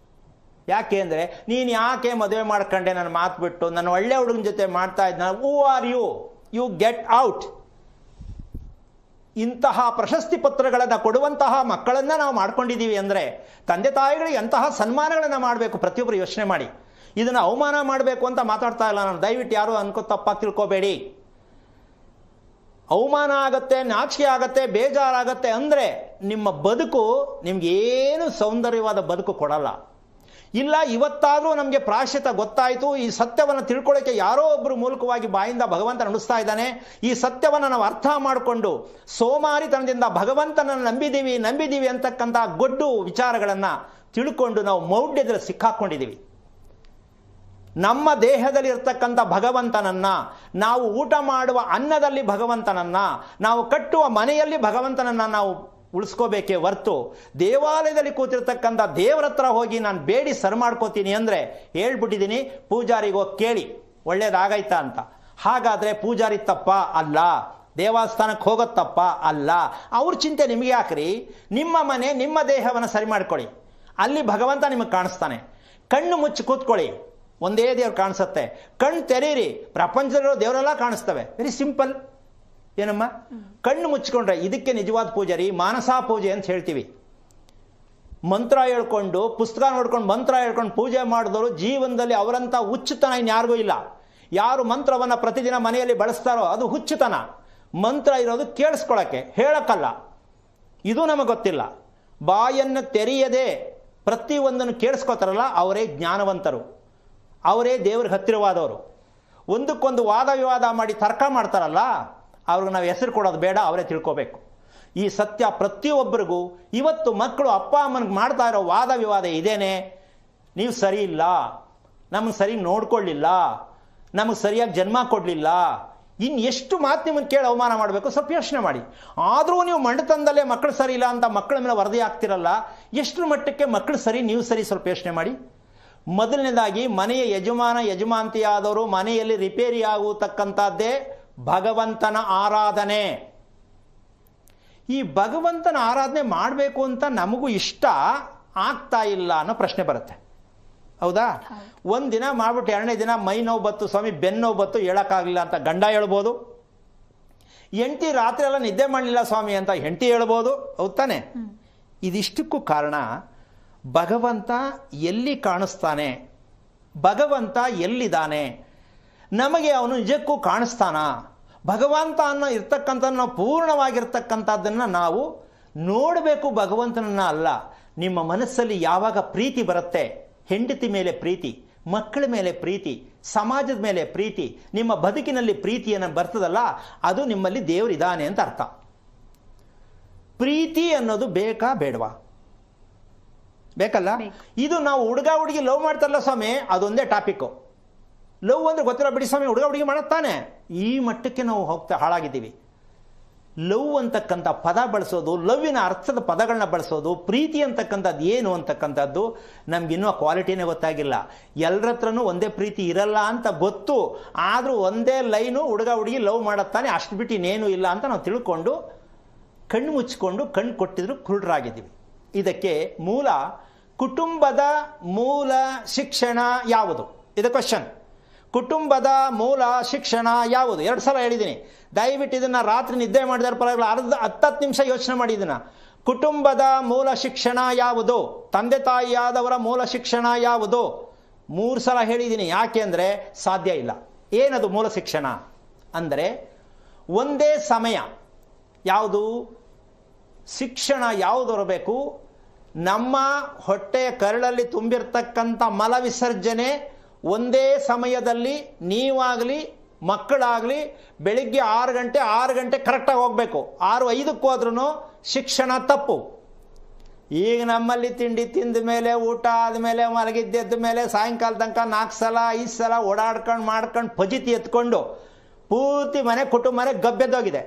S3: ಯಾಕೆ ಅಂದರೆ ನೀನು ಯಾಕೆ ಮದುವೆ ಮಾಡ್ಕೊಂಡೆ ನನ್ನ ಮಾತು ಬಿಟ್ಟು, ನನ್ನ ಒಳ್ಳೆ ಹುಡುಗನ ಜೊತೆ ಮಾಡ್ತಾ ಇದ್ದ, who are you, you get out. ಇಂತಹ ಪ್ರಶಸ್ತಿ ಪತ್ರಗಳನ್ನು ಕೊಡುವಂತಹ ಮಕ್ಕಳನ್ನು ನಾವು ಮಾಡ್ಕೊಂಡಿದ್ದೀವಿ ಅಂದರೆ ತಂದೆ ತಾಯಿಗಳಿಗೆ ಎಂತಹ ಸನ್ಮಾನಗಳನ್ನು ಮಾಡಬೇಕು ಪ್ರತಿಯೊಬ್ಬರು ಯೋಚನೆ ಮಾಡಿ. ಇದನ್ನು ಅವಮಾನ ಮಾಡಬೇಕು ಅಂತ ಮಾತಾಡ್ತಾ ಇಲ್ಲ ನಾನು, ದಯವಿಟ್ಟು ಯಾರು ತಪ್ಪಾಗಿ ತಿಳ್ಕೊಬೇಡಿ. ಅವಮಾನ ಆಗತ್ತೆ, ನಾಚಿಕೆ ಆಗತ್ತೆ, ಬೇಜಾರಾಗತ್ತೆ ಅಂದರೆ ನಿಮ್ಮ ಬದುಕು ನಿಮ್ಗೇನು ಸೌಂದರ್ಯವಾದ ಬದುಕು ಕೊಡಲ್ಲ. ಇಲ್ಲ ಇವತ್ತಾದರೂ ನಮಗೆ ಪ್ರಾಯಶ್ಚಿತ್ತ ಗೊತ್ತಾಯಿತು, ಈ ಸತ್ಯವನ್ನು ತಿಳ್ಕೊಳ್ಳೋಕ್ಕೆ ಯಾರೋ ಒಬ್ಬರು ಮೂಲಕವಾಗಿ ಬಾಯಿಂದ ಭಗವಂತ ನುಡಿಸ್ತಾ ಇದ್ದಾನೆ, ಈ ಸತ್ಯವನ್ನು ನಾವು ಅರ್ಥ ಮಾಡಿಕೊಂಡು ಸೋಮಾರಿತನದಿಂದ ಭಗವಂತನನ್ನು ನಂಬಿದ್ದೀವಿ ಅಂತಕ್ಕಂಥ ಗೊಡ್ಡು ವಿಚಾರಗಳನ್ನು ತಿಳ್ಕೊಂಡು ನಾವು ಮೌಢ್ಯದಲ್ಲಿ ಸಿಕ್ಕಾಕೊಂಡಿದ್ದೀವಿ. ನಮ್ಮ ದೇಹದಲ್ಲಿ ಇರ್ತಕ್ಕಂಥ ಭಗವಂತನನ್ನ, ನಾವು ಊಟ ಮಾಡುವ ಅನ್ನದಲ್ಲಿ ಭಗವಂತನನ್ನ, ನಾವು ಕಟ್ಟುವ ಮನೆಯಲ್ಲಿ ಭಗವಂತನನ್ನ ನಾವು ಉಳಿಸ್ಕೋಬೇಕೇ ಹೊರ್ತು ದೇವಾಲಯದಲ್ಲಿ ಕೂತಿರ್ತಕ್ಕಂಥ ದೇವರ ಹತ್ರ ಹೋಗಿ ನಾನು ಬೇಡಿ ಸರ್ ಮಾಡ್ಕೋತೀನಿ ಅಂದರೆ ಹೇಳ್ಬಿಟ್ಟಿದ್ದೀನಿ, ಪೂಜಾರಿಗೆ ಹೋಗಿ ಕೇಳಿ ಒಳ್ಳೇದಾಗೈತಾ ಅಂತ. ಹಾಗಾದರೆ ಪೂಜಾರಿ ತಪ್ಪ ಅಲ್ಲ, ದೇವಸ್ಥಾನಕ್ಕೆ ಹೋಗೋದು ತಪ್ಪ ಅಲ್ಲ. ಅವ್ರ ಚಿಂತೆ ನಿಮಗೆ ಯಾಕ್ರಿ? ನಿಮ್ಮ ಮನೆ ನಿಮ್ಮ ದೇಹವನ್ನು ಸರಿ ಮಾಡ್ಕೊಳ್ಳಿ, ಅಲ್ಲಿ ಭಗವಂತ ನಿಮಗೆ ಕಾಣಿಸ್ತಾನೆ. ಕಣ್ಣು ಮುಚ್ಚಿ ಕೂತ್ಕೊಳ್ಳಿ, ಒಂದೇ ದೇವ್ರು ಕಾಣಿಸುತ್ತೆ. ಕಣ್ಣು ತೆರೀರಿ, ಪ್ರಪಂಚದಲ್ಲಿರೋ ದೇವರೆಲ್ಲ ಕಾಣಿಸ್ತವೆ. Very simple. ಏನಮ್ಮ? ಕಣ್ಣು ಮುಚ್ಕೊಂಡ್ರೆ ಇದಕ್ಕೆ ನಿಜವಾದ ಪೂಜಾರಿ ಮಾನಸ ಪೂಜೆ ಅಂತ ಹೇಳ್ತೀವಿ. ಮಂತ್ರ ಹೇಳ್ಕೊಂಡು, ಪುಸ್ತಕ ನೋಡ್ಕೊಂಡು ಮಂತ್ರ ಹೇಳ್ಕೊಂಡು ಪೂಜೆ ಮಾಡಿದವರು ಜೀವನದಲ್ಲಿ ಅವರಂಥ ಹುಚ್ಚುತನ ಇನ್ಯಾರಿಗೂ ಇಲ್ಲ. ಯಾರು ಮಂತ್ರವನ್ನು ಪ್ರತಿದಿನ ಮನೆಯಲ್ಲಿ ಬಳಸ್ತಾರೋ ಅದು ಹುಚ್ಚುತನ. ಮಂತ್ರ ಇರೋದು ಕೇಳಿಸ್ಕೊಳ್ಳೋಕ್ಕೆ, ಹೇಳಕ್ಕಲ್ಲ. ಇದು ನಮಗೆ ಗೊತ್ತಿಲ್ಲ. ಬಾಯನ್ನು ತೆರೆಯದೆ ಪ್ರತಿಯೊಂದನ್ನು ಕೇಳಿಸ್ಕೊತಾರಲ್ಲ ಅವರೇ ಜ್ಞಾನವಂತರು, ಅವರೇ ದೇವ್ರಿಗೆ ಹತ್ತಿರವಾದವರು. ಒಂದಕ್ಕೊಂದು ವಾದ ವಿವಾದ ಮಾಡಿ ತರ್ಕ ಮಾಡ್ತಾರಲ್ಲ ಅವ್ರಿಗೆ ನಾವು ಹೆಸರು ಕೊಡೋದು ಬೇಡ, ಅವರೇ ತಿಳ್ಕೋಬೇಕು ಈ ಸತ್ಯ. ಪ್ರತಿಯೊಬ್ಬರಿಗೂ ಇವತ್ತು ಮಕ್ಕಳು ಅಪ್ಪ ಅಮ್ಮನಿಗೆ ಮಾಡ್ತಾ ಇರೋ ವಾದ ವಿವಾದ ಇದೇನೆ, ನೀವು ಸರಿ ಇಲ್ಲ, ನಮಗೆ ಸರಿ ನೋಡ್ಕೊಳ್ಳಿಲ್ಲ, ನಮಗೆ ಸರಿಯಾಗಿ ಜನ್ಮ ಕೊಡಲಿಲ್ಲ, ಇನ್ನು ಎಷ್ಟು ಮಾತು ನಿಮ್ಮನ್ನು ಕೇಳಿ ಅವಮಾನ ಮಾಡಬೇಕು ಸ್ವಲ್ಪ ಯೋಚನೆ ಮಾಡಿ. ಆದರೂ ನೀವು ಮಂಡತನದಲ್ಲೇ ಮಕ್ಕಳು ಸರಿ ಇಲ್ಲ ಅಂತ ಮಕ್ಕಳ ಮೇಲೆ ವರದಿ ಆಗ್ತಿರಲ್ಲ, ಎಷ್ಟರ ಮಟ್ಟಕ್ಕೆ ಮಕ್ಕಳು ಸರಿ ನೀವು ಸರಿ ಸ್ವಲ್ಪ ಯೋಚನೆ ಮಾಡಿ. ಮೊದಲನೇದಾಗಿ ಮನೆಯ ಯಜಮಾಂತಿಯಾದವರು ಮನೆಯಲ್ಲಿ ರಿಪೇರಿ ಆಗುತ್ತಕ್ಕಂಥದ್ದೇ ಭಗವಂತನ ಆರಾಧನೆ. ಈ ಭಗವಂತನ ಆರಾಧನೆ ಮಾಡಬೇಕು ಅಂತ ನಮಗೂ ಇಷ್ಟ ಆಗ್ತಾ ಇಲ್ಲ ಅನ್ನೋ ಪ್ರಶ್ನೆ ಬರುತ್ತೆ. ಹೌದಾ? ಒಂದಿನ ಮಾಡ್ಬಿಟ್ಟು ಎರಡನೇ ದಿನ ಮೈ ನೋವು ಬತ್ತು ಸ್ವಾಮಿ, ಬೆನ್ನು ನೋವು ಬತ್ತು, ಹೇಳೋಕ್ಕಾಗಲಿಲ್ಲ ಅಂತ ಗಂಡ ಹೇಳ್ಬೋದು. ಹೆಂಡತಿ ರಾತ್ರಿ ಎಲ್ಲ ನಿದ್ದೆ ಮಾಡಲಿಲ್ಲ ಸ್ವಾಮಿ ಅಂತ ಹೆಂಡತಿ ಹೇಳ್ಬೋದು. ಹೌದು ತಾನೆ? ಇದಿಷ್ಟಕ್ಕೂ ಕಾರಣ ಭಗವಂತ ಎಲ್ಲಿ ಕಾಣಿಸ್ತಾನೆ, ಭಗವಂತ ಎಲ್ಲಿದ್ದಾನೆ, ನಮಗೆ ಅವನು ನಿಜಕ್ಕೂ ಕಾಣಿಸ್ತಾನ. ಭಗವಂತ ಅನ್ನೋ ಇರ್ತಕ್ಕಂಥ ನಾವು ಪೂರ್ಣವಾಗಿರ್ತಕ್ಕಂಥದ್ದನ್ನು ನಾವು ನೋಡಬೇಕು, ಭಗವಂತನನ್ನ ಅಲ್ಲ. ನಿಮ್ಮ ಮನಸ್ಸಲ್ಲಿ ಯಾವಾಗ ಪ್ರೀತಿ ಬರುತ್ತೆ, ಹೆಂಡತಿ ಮೇಲೆ ಪ್ರೀತಿ, ಮಕ್ಕಳ ಮೇಲೆ ಪ್ರೀತಿ, ಸಮಾಜದ ಮೇಲೆ ಪ್ರೀತಿ, ನಿಮ್ಮ ಬದುಕಿನಲ್ಲಿ ಪ್ರೀತಿಯನ್ನು ಬರ್ತದಲ್ಲ, ಅದು ನಿಮ್ಮಲ್ಲಿ ದೇವರಿದ್ದಾನೆ ಅಂತ ಅರ್ಥ. ಪ್ರೀತಿ ಅನ್ನೋದು ಬೇಕಾ ಬೇಡವಾ? ಬೇಕಲ್ಲ. ಇದು ನಾವು ಹುಡುಗ ಹುಡುಗಿ ಲವ್ ಮಾಡ್ತಾರಲ್ಲ ಸ್ವಾಮಿ, ಅದೊಂದೇ ಟಾಪಿಕ್ಕು. ಲವ್ ಅಂದ್ರೆ ಗೊತ್ತಿಲ್ಲ ಬಿಡಿ ಸ್ವಾಮಿ, ಹುಡುಗ ಹುಡುಗಿ ಮಾಡುತ್ತಾನೆ. ಈ ಮಟ್ಟಕ್ಕೆ ನಾವು ಹಾಳಾಗಿದ್ದೀವಿ. ಲವ್ ಅಂತಕ್ಕಂಥ ಪದ ಬಳಸೋದು, ಲವ್ವಿನ ಅರ್ಥದ ಪದಗಳನ್ನ ಬಳಸೋದು, ಪ್ರೀತಿ ಅಂತಕ್ಕಂಥದ್ದು ಏನು ಅಂತಕ್ಕಂಥದ್ದು ನಮ್ಗಿನ್ನೂ ಆ ಕ್ವಾಲಿಟಿನೇ ಗೊತ್ತಾಗಿಲ್ಲ. ಎಲ್ಲರ ಹತ್ರನೂ ಒಂದೇ ಪ್ರೀತಿ ಇರಲ್ಲ ಅಂತ ಗೊತ್ತು, ಆದರೂ ಒಂದೇ ಲೈನು ಹುಡುಗ ಹುಡುಗಿ ಲವ್ ಮಾಡುತ್ತಾನೆ, ಅಷ್ಟು ಬಿಟ್ಟು ಇನ್ನೇನು ಇಲ್ಲ ಅಂತ ನಾವು ತಿಳ್ಕೊಂಡು ಕಣ್ಣು ಮುಚ್ಚಿಕೊಂಡು ಕಣ್ಣು ಕೊಟ್ಟಿದ್ರು ಕುರುಡರಾಗಿದ್ದೀವಿ. ಇದಕ್ಕೆ ಮೂಲ, ಕುಟುಂಬದ ಮೂಲ ಶಿಕ್ಷಣ ಯಾವುದು? ಇದು ಕ್ವಶನ್. ಕುಟುಂಬದ ಮೂಲ ಶಿಕ್ಷಣ ಯಾವುದು? 2 ಸಲ ಹೇಳಿದ್ದೀನಿ. ದಯವಿಟ್ಟು ಇದನ್ನು ರಾತ್ರಿ ನಿದ್ದೆ ಮಾಡಿದಾರ ಪರವಾಗಿಲ್ಲ, 10 ನಿಮಿಷ ಯೋಚನೆ ಮಾಡಿ ಇದನ್ನು. ಕುಟುಂಬದ ಮೂಲ ಶಿಕ್ಷಣ ಯಾವುದು? ತಂದೆ ತಾಯಿಯಾದವರ ಮೂಲ ಶಿಕ್ಷಣ ಯಾವುದು? 3 ಸಲ ಹೇಳಿದ್ದೀನಿ. ಯಾಕೆ ಅಂದರೆ ಸಾಧ್ಯ ಇಲ್ಲ. ಏನದು ಮೂಲ ಶಿಕ್ಷಣ ಅಂದರೆ ಒಂದೇ ಸಮಯ ಯಾವುದು ಶಿಕ್ಷಣ ಯಾವುದು ಇರಬೇಕು, ನಮ್ಮ ಹೊಟ್ಟೆಯ ಕರಳಲ್ಲಿ ತುಂಬಿರ್ತಕ್ಕಂಥ ಮಲ ವಿಸರ್ಜನೆ ಒಂದೇ ಸಮಯದಲ್ಲಿ ನೀವಾಗಲಿ ಮಕ್ಕಳಾಗಲಿ ಬೆಳಿಗ್ಗೆ 6 ಗಂಟೆ ಕರೆಕ್ಟಾಗಿ ಹೋಗಬೇಕು. 6:05 ಹೋದ್ರೂ ಶಿಕ್ಷಣ ತಪ್ಪು. ಈಗ ನಮ್ಮಲ್ಲಿ ತಿಂಡಿ ತಿಂದ ಮೇಲೆ ಊಟ ಆದಮೇಲೆ ಮಲಗಿದ್ದೆದ್ದ ಮೇಲೆ ಸಾಯಂಕಾಲ ತನಕ 4 ಸಲ 5 ಸಲ ಓಡಾಡ್ಕೊಂಡು ಮಾಡ್ಕೊಂಡು ಫಜಿತಿ ಎತ್ಕೊಂಡು ಪೂರ್ತಿ ಮನೆ ಕುಟುಂಬನೇ ಗಬ್ಬೆದ್ದೋಗಿದೆ.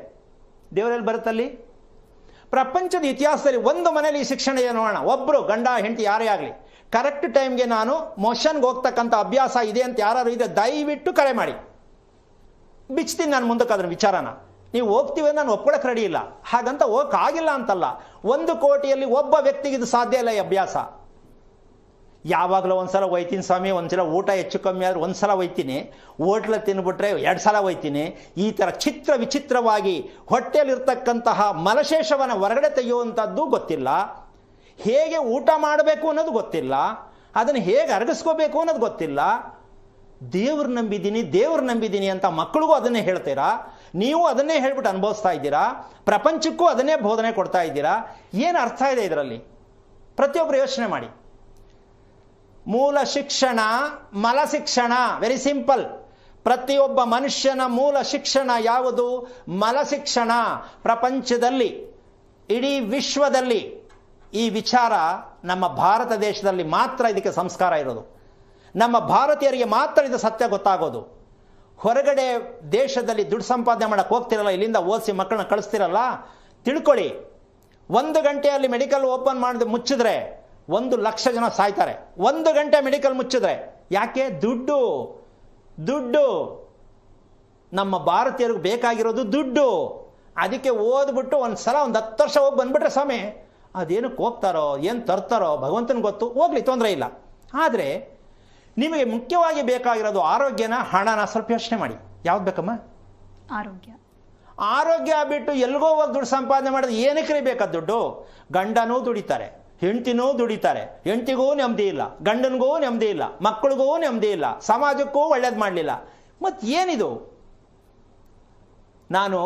S3: ದೇವರಲ್ಲಿ ಬರುತ್ತಲ್ಲಿ ಪ್ರಪಂಚದ ಇತಿಹಾಸದಲ್ಲಿ ಒಂದು ಮನೇಲಿ ಈ ಶಿಕ್ಷಣ ಇದೆ ನೋಡೋಣ. ಒಬ್ಬರು ಗಂಡ ಹೆಂಡತಿ ಯಾರೇ ಆಗಲಿ ಕರೆಕ್ಟ್ ಟೈಮ್ಗೆ ನಾನು ಮೋಷನ್ಗೆ ಹೋಗ್ತಕ್ಕಂಥ ಅಭ್ಯಾಸ ಇದೆ ಅಂತ ಯಾರು ಇದೆ ದಯವಿಟ್ಟು ಕರೆ ಮಾಡಿ. ಬಿಚ್ತೀನಿ ನಾನು ಮುಂದಕ್ಕೆ ಅದರ ವಿಚಾರನ. ನೀವು ಹೋಗ್ತೀವಿ ನಾನು ಒಪ್ಕೊಳಕ್ಕೆ ರೆಡಿ ಇಲ್ಲ. ಹಾಗಂತ ಹೋಗಕ್ಕಾಗಿಲ್ಲ ಅಂತಲ್ಲ. 1 ಕೋಟಿಯಲ್ಲಿ ಒಬ್ಬ ವ್ಯಕ್ತಿಗೆ ಇದು ಸಾಧ್ಯ ಇಲ್ಲ ಈ ಅಭ್ಯಾಸ. ಯಾವಾಗಲೂ ಒಂದ್ಸಲ ಒಯ್ತೀನಿ ಸ್ವಾಮಿ, ಒಂದ್ಸಲ ಊಟ ಹೆಚ್ಚು ಕಮ್ಮಿ ಆದ್ರೆ ಒಂದ್ಸಲ ಒಯ್ತೀನಿ, ಹೋಟ್ಲ ತಿನ್ಬಿಟ್ರೆ 2 ಸಲ ಒಯ್ತೀನಿ. ಈ ಥರ ವಿಚಿತ್ರವಾಗಿ ಹೊಟ್ಟೆಯಲ್ಲಿರ್ತಕ್ಕಂತಹ ಮಲಶೇಷವನ್ನು ಹೊರಗಡೆ ತೆಗೆಯುವಂಥದ್ದು ಗೊತ್ತಿಲ್ಲ. ಹೇಗೆ ಊಟ ಮಾಡಬೇಕು ಅನ್ನೋದು ಗೊತ್ತಿಲ್ಲ. ಅದನ್ನು ಹೇಗೆ ಅರಗಿಸ್ಕೋಬೇಕು ಅನ್ನೋದು ಗೊತ್ತಿಲ್ಲ. ದೇವ್ರು ನಂಬಿದ್ದೀನಿ ಅಂತ ಮಕ್ಕಳಿಗೂ ಅದನ್ನೇ ಹೇಳ್ತೀರಾ, ನೀವು ಅದನ್ನೇ ಹೇಳ್ಬಿಟ್ಟು ಅನುಭವಿಸ್ತಾ ಇದ್ದೀರಾ, ಪ್ರಪಂಚಕ್ಕೂ ಅದನ್ನೇ ಬೋಧನೆ ಕೊಡ್ತಾ ಇದ್ದೀರಾ. ಏನು ಅರ್ಥ ಇದೆ ಇದರಲ್ಲಿ? ಪ್ರತಿಯೊಬ್ಬರು ಯೋಚನೆ ಮಾಡಿ. ಮೂಲ ಶಿಕ್ಷಣ ಮಲ ಶಿಕ್ಷಣ. Very simple. ಪ್ರತಿಯೊಬ್ಬ ಮನುಷ್ಯನ ಮೂಲ ಶಿಕ್ಷಣ ಯಾವುದು? ಮಲ ಶಿಕ್ಷಣ. ಪ್ರಪಂಚದಲ್ಲಿ ಇಡೀ ವಿಶ್ವದಲ್ಲಿ ಈ ವಿಚಾರ ನಮ್ಮ ಭಾರತ ದೇಶದಲ್ಲಿ ಮಾತ್ರ ಇದಕ್ಕೆ ಸಂಸ್ಕಾರ ಇರೋದು. ನಮ್ಮ ಭಾರತೀಯರಿಗೆ ಮಾತ್ರ ಇದು ಸತ್ಯ ಗೊತ್ತಾಗೋದು. ಹೊರಗಡೆ ದೇಶದಲ್ಲಿ ದುಡ್ಡು ಸಂಪಾದನೆ ಮಾಡಕ್ಕೆ ಹೋಗ್ತಿರಲ್ಲ, ಇಲ್ಲಿಂದ ಓದಿಸಿ ಮಕ್ಕಳನ್ನ ಕಳಿಸ್ತಿರಲ್ಲ, ತಿಳ್ಕೊಳ್ಳಿ 1 ಗಂಟೆಯಲ್ಲಿ ಮೆಡಿಕಲ್ ಓಪನ್ ಮಾಡಿದ್ರೆ ಮುಚ್ಚಿದ್ರೆ 1,00,000 ಜನ ಸಾಯ್ತಾರೆ. 1 ಗಂಟೆ ಮೆಡಿಕಲ್ ಮುಚ್ಚಿದ್ರೆ. ಯಾಕೆ? ದುಡ್ಡು. ನಮ್ಮ ಭಾರತೀಯರಿಗೆ ಬೇಕಾಗಿರೋದು ದುಡ್ಡು. ಅದಕ್ಕೆ ಓದ್ಬಿಟ್ಟು ಒಂದ್ಸಲ 10 ವರ್ಷ ಹೋಗಿ ಬಂದ್ಬಿಟ್ರೆ ಸ್ವಾಮಿ ಅದೇನಕ್ಕೆ ಹೋಗ್ತಾರೋ ಏನು ತರ್ತಾರೋ ಭಗವಂತನ ಗೊತ್ತು, ಹೋಗ್ಲಿ ತೊಂದರೆ ಇಲ್ಲ. ಆದರೆ ನಿಮಗೆ ಮುಖ್ಯವಾಗಿ ಬೇಕಾಗಿರೋದು ಆರೋಗ್ಯನ ಹಣನ ಸ್ವಲ್ಪ ಯೋಚನೆ ಮಾಡಿ. ಯಾವ್ದು ಬೇಕಮ್ಮ? ಆರೋಗ್ಯ ಬಿಟ್ಟು ಎಲ್ಗೋ ಹೋಗಿ ದುಡ್ಡು ಸಂಪಾದನೆ ಮಾಡೋದು ಏನಕ್ಕೆ ಬೇಕಾದ ದುಡ್ಡು? ಗಂಡನೂ ದುಡಿತಾರೆ, ಹೆಂಡತಿನೂ ದುಡಿತಾರೆ, ಹೆಂಡತಿಗೂ ನೆಮ್ಮದಿ ಇಲ್ಲ, ಗಂಡನಿಗೂ ನೆಮ್ಮದಿ ಇಲ್ಲ, ಮಕ್ಕಳಿಗೂ ನೆಮ್ಮದಿ ಇಲ್ಲ, ಸಮಾಜಕ್ಕೂ ಒಳ್ಳೇದು ಮಾಡಲಿಲ್ಲ. ಮತ್ತು ಏನಿದು? ನಾನು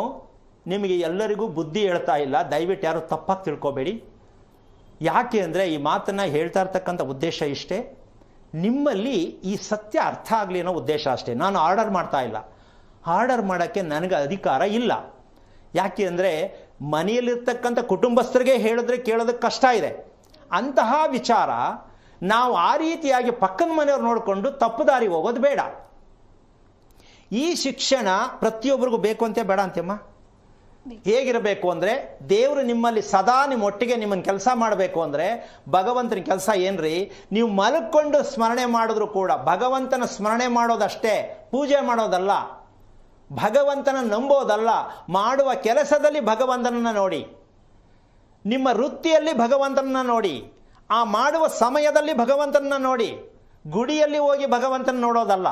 S3: ನಿಮಗೆ ಎಲ್ಲರಿಗೂ ಬುದ್ಧಿ ಹೇಳ್ತಾ ಇಲ್ಲ, ದಯವಿಟ್ಟು ಯಾರು ತಪ್ಪಾಗಿ ತಿಳ್ಕೊಬೇಡಿ. ಯಾಕೆ ಅಂದರೆ ಈ ಮಾತನ್ನು ಹೇಳ್ತಾ ಇರ್ತಕ್ಕಂಥ ಉದ್ದೇಶ ಇಷ್ಟೇ, ನಿಮ್ಮಲ್ಲಿ ಈ ಸತ್ಯ ಅರ್ಥ ಆಗಲಿ ಅನ್ನೋ ಉದ್ದೇಶ ಅಷ್ಟೇ. ನಾನು ಆರ್ಡರ್ ಮಾಡ್ತಾ ಇಲ್ಲ. ಆರ್ಡರ್ ಮಾಡೋಕ್ಕೆ ನನಗೆ ಅಧಿಕಾರ ಇಲ್ಲ. ಯಾಕೆ ಅಂದರೆ ಮನೆಯಲ್ಲಿರ್ತಕ್ಕಂಥ ಕುಟುಂಬಸ್ಥರಿಗೆ ಹೇಳಿದ್ರೆ ಕೇಳೋದಕ್ಕೆ ಕಷ್ಟ ಇದೆ. ಅಂತಹ ವಿಚಾರ ನಾವು ಆ ರೀತಿಯಾಗಿ ಪಕ್ಕದ ಮನೆಯವ್ರು ನೋಡಿಕೊಂಡು ತಪ್ಪು ದಾರಿ ಹೋಗೋದು ಬೇಡ. ಈ ಶಿಕ್ಷಣ ಪ್ರತಿಯೊಬ್ಬರಿಗೂ ಬೇಕು ಅಂತ ಬೇಡ ಅಂತಮ್ಮ. ಹೇಗಿರಬೇಕು ಅಂದರೆ ದೇವರು ನಿಮ್ಮಲ್ಲಿ ಸದಾ ನಿಮ್ಮ ಒಟ್ಟಿಗೆ ನಿಮ್ಮನ್ನು ಕೆಲಸ ಮಾಡಬೇಕು ಅಂದರೆ ಭಗವಂತನ ಕೆಲಸ ಏನ್ರಿ? ನೀವು ಮಲ್ಕೊಂಡು ಸ್ಮರಣೆ ಮಾಡಿದ್ರು ಕೂಡ ಭಗವಂತನ ಸ್ಮರಣೆ ಮಾಡೋದಷ್ಟೇ, ಪೂಜೆ ಮಾಡೋದಲ್ಲ, ಭಗವಂತನ ನಂಬೋದಲ್ಲ. ಮಾಡುವ ಕೆಲಸದಲ್ಲಿ ಭಗವಂತನನ್ನ ನೋಡಿ, ನಿಮ್ಮ ವೃತ್ತಿಯಲ್ಲಿ ಭಗವಂತನನ್ನ ನೋಡಿ, ಆ ಮಾಡುವ ಸಮಯದಲ್ಲಿ ಭಗವಂತನನ್ನ ನೋಡಿ. ಗುಡಿಯಲ್ಲಿ ಹೋಗಿ ಭಗವಂತನ ನೋಡೋದಲ್ಲ.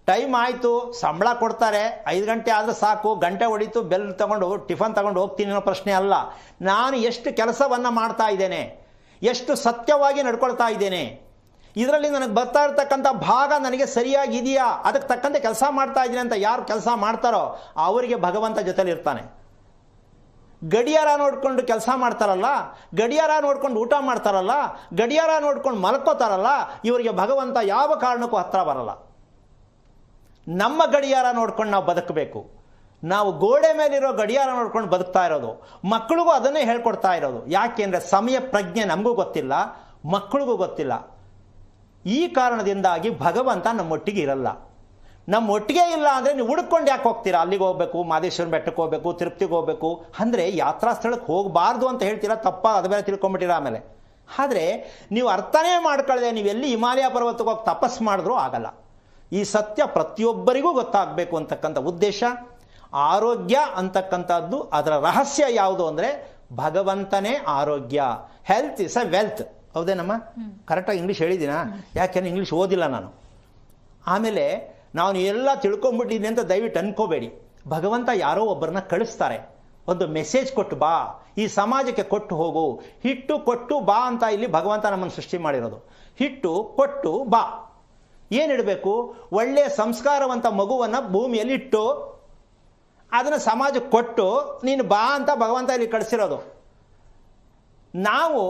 S3: ಟೈಮ್ ಆಯಿತು, ಸಂಬಳ ಕೊಡ್ತಾರೆ, 5 ಗಂಟೆ ಆದರೆ ಸಾಕು, ಗಂಟೆ ಹೊಡಿತು, ಬೆಲ್ ತಗೊಂಡು ಟಿಫನ್ ತಗೊಂಡು ಹೋಗ್ತೀನಿ ಅನ್ನೋ ಪ್ರಶ್ನೆ ಅಲ್ಲ. ನಾನು ಎಷ್ಟು ಕೆಲಸವನ್ನು ಮಾಡ್ತಾ ಇದ್ದೇನೆ, ಎಷ್ಟು ಸತ್ಯವಾಗಿ ನಡ್ಕೊಳ್ತಾ ಇದ್ದೇನೆ, ಇದರಲ್ಲಿ ನನಗೆ ಬರ್ತಾ ಇರ್ತಕ್ಕಂಥ ಭಾಗ ನನಗೆ ಸರಿಯಾಗಿ ಇದೆಯಾ, ಅದಕ್ಕೆ ತಕ್ಕಂತೆ ಕೆಲಸ ಮಾಡ್ತಾ ಇದ್ದೀನಿ ಅಂತ ಯಾರು ಕೆಲಸ ಮಾಡ್ತಾರೋ ಅವರಿಗೆ ಭಗವಂತ ಜೊತೆಲಿ ಇರ್ತಾನೆ. ಗಡಿಯಾರ ನೋಡ್ಕೊಂಡು ಕೆಲಸ ಮಾಡ್ತಾರಲ್ಲ, ಗಡಿಯಾರ ನೋಡ್ಕೊಂಡು ಊಟ ಮಾಡ್ತಾರಲ್ಲ, ಗಡಿಯಾರ ನೋಡ್ಕೊಂಡು ಮಲ್ಕೋತಾರಲ್ಲ, ಇವರಿಗೆ ಭಗವಂತ ಯಾವ ಕಾರಣಕ್ಕೂ ಹತ್ರ ಬರಲ್ಲ. ನಮ್ಮ ಗಡಿಯಾರ ನೋಡ್ಕೊಂಡು ನಾವು ಬದುಕಬೇಕು. ನಾವು ಗೋಡೆ ಮೇಲಿರೋ ಗಡಿಯಾರ ನೋಡ್ಕೊಂಡು ಬದುಕ್ತಾ ಇರೋದು. ಮಕ್ಕಳಿಗೂ ಅದನ್ನೇ ಹೇಳ್ಕೊಡ್ತಾ ಇರೋದು. ಯಾಕೆಂದರೆ ಸಮಯ ಪ್ರಜ್ಞೆ ನಮಗೂ ಗೊತ್ತಿಲ್ಲ, ಮಕ್ಕಳಿಗೂ ಗೊತ್ತಿಲ್ಲ. ಈ ಕಾರಣದಿಂದಾಗಿ ಭಗವಂತ ನಮ್ಮೊಟ್ಟಿಗೆ ಇರಲ್ಲ. ನಮ್ಮೊಟ್ಟಿಗೆ ಇಲ್ಲ ಅಂದರೆ ನೀವು ಹುಡ್ಕೊಂಡು ಯಾಕೆ ಹೋಗ್ತೀರಾ? ಅಲ್ಲಿಗೆ ಹೋಗ್ಬೇಕು, ಮಾದೇಶ್ವರನ ಬೆಟ್ಟಕ್ಕೆ ಹೋಗ್ಬೇಕು, ತಿರುಪತಿಗೆ ಹೋಗ್ಬೇಕು ಅಂದರೆ ಯಾತ್ರಾ ಸ್ಥಳಕ್ಕೆ ಹೋಗಬಾರ್ದು ಅಂತ ಹೇಳ್ತೀರಾ, ತಪ್ಪಾಗಿ ಅದು ಬೇರೆ ತಿಳ್ಕೊಂಬಿಟ್ಟಿರ. ಆಮೇಲೆ ಆದರೆ ನೀವು ಅರ್ಥನೇ ಮಾಡ್ಕೊಳ್ಳದೆ ನೀವು ಎಲ್ಲಿ ಹಿಮಾಲಯ ಪರ್ವತಕ್ಕೆ ಹೋಗಿ ತಪಸ್ಸು ಮಾಡಿದ್ರೂ ಆಗಲ್ಲ. ಈ ಸತ್ಯ ಪ್ರತಿಯೊಬ್ಬರಿಗೂ ಗೊತ್ತಾಗಬೇಕು ಅಂತಕ್ಕಂಥ ಉದ್ದೇಶ. ಆರೋಗ್ಯ ಅಂತಕ್ಕಂಥದ್ದು ಅದರ ರಹಸ್ಯ ಯಾವುದು ಅಂದರೆ ಭಗವಂತನೇ ಆರೋಗ್ಯ. Health is a wealth. ಹೌದೇನಮ್ಮ? ಕರೆಕ್ಟಾಗಿ ಇಂಗ್ಲೀಷ್ ಹೇಳಿದ್ದೀನಾ? ಯಾಕೆಂದ್ರೆ ಇಂಗ್ಲೀಷ್ ಓದಿಲ್ಲ ನಾನು. ಆಮೇಲೆ ನಾನು ಎಲ್ಲ ತಿಳ್ಕೊಂಬಿಟ್ಟಿದ್ದೀನಿ ಅಂತ ದಯವಿಟ್ಟು ಅನ್ಕೋಬೇಡಿ. ಭಗವಂತ ಯಾರೋ ಒಬ್ಬರನ್ನ ಕಳಿಸ್ತಾರೆ, ಒಂದು ಮೆಸೇಜ್ ಕೊಟ್ಟು ಬಾ, ಈ ಸಮಾಜಕ್ಕೆ ಕೊಟ್ಟು ಹೋಗು, ಹಿಟ್ಟು ಕೊಟ್ಟು ಬಾ ಅಂತ ಇಲ್ಲಿ ಭಗವಂತ ನಮ್ಮನ್ನು ಸೃಷ್ಟಿ ಮಾಡಿರೋದು. ಹಿಟ್ಟು ಕೊಟ್ಟು ಬಾ, ಏನಿಡಬೇಕು? ಒಳ್ಳೆಯ ಸಂಸ್ಕಾರವಂತ ಮಗುವನ್ನು ಭೂಮಿಯಲ್ಲಿ ಇಟ್ಟು ಅದನ್ನು ಸಮಾಜಕ್ಕೆ ಕೊಟ್ಟು ನೀನು ಬಾ ಅಂತ ಭಗವಂತ ಇಲ್ಲಿ ಕಳಿಸಿರೋದು. ನಾವು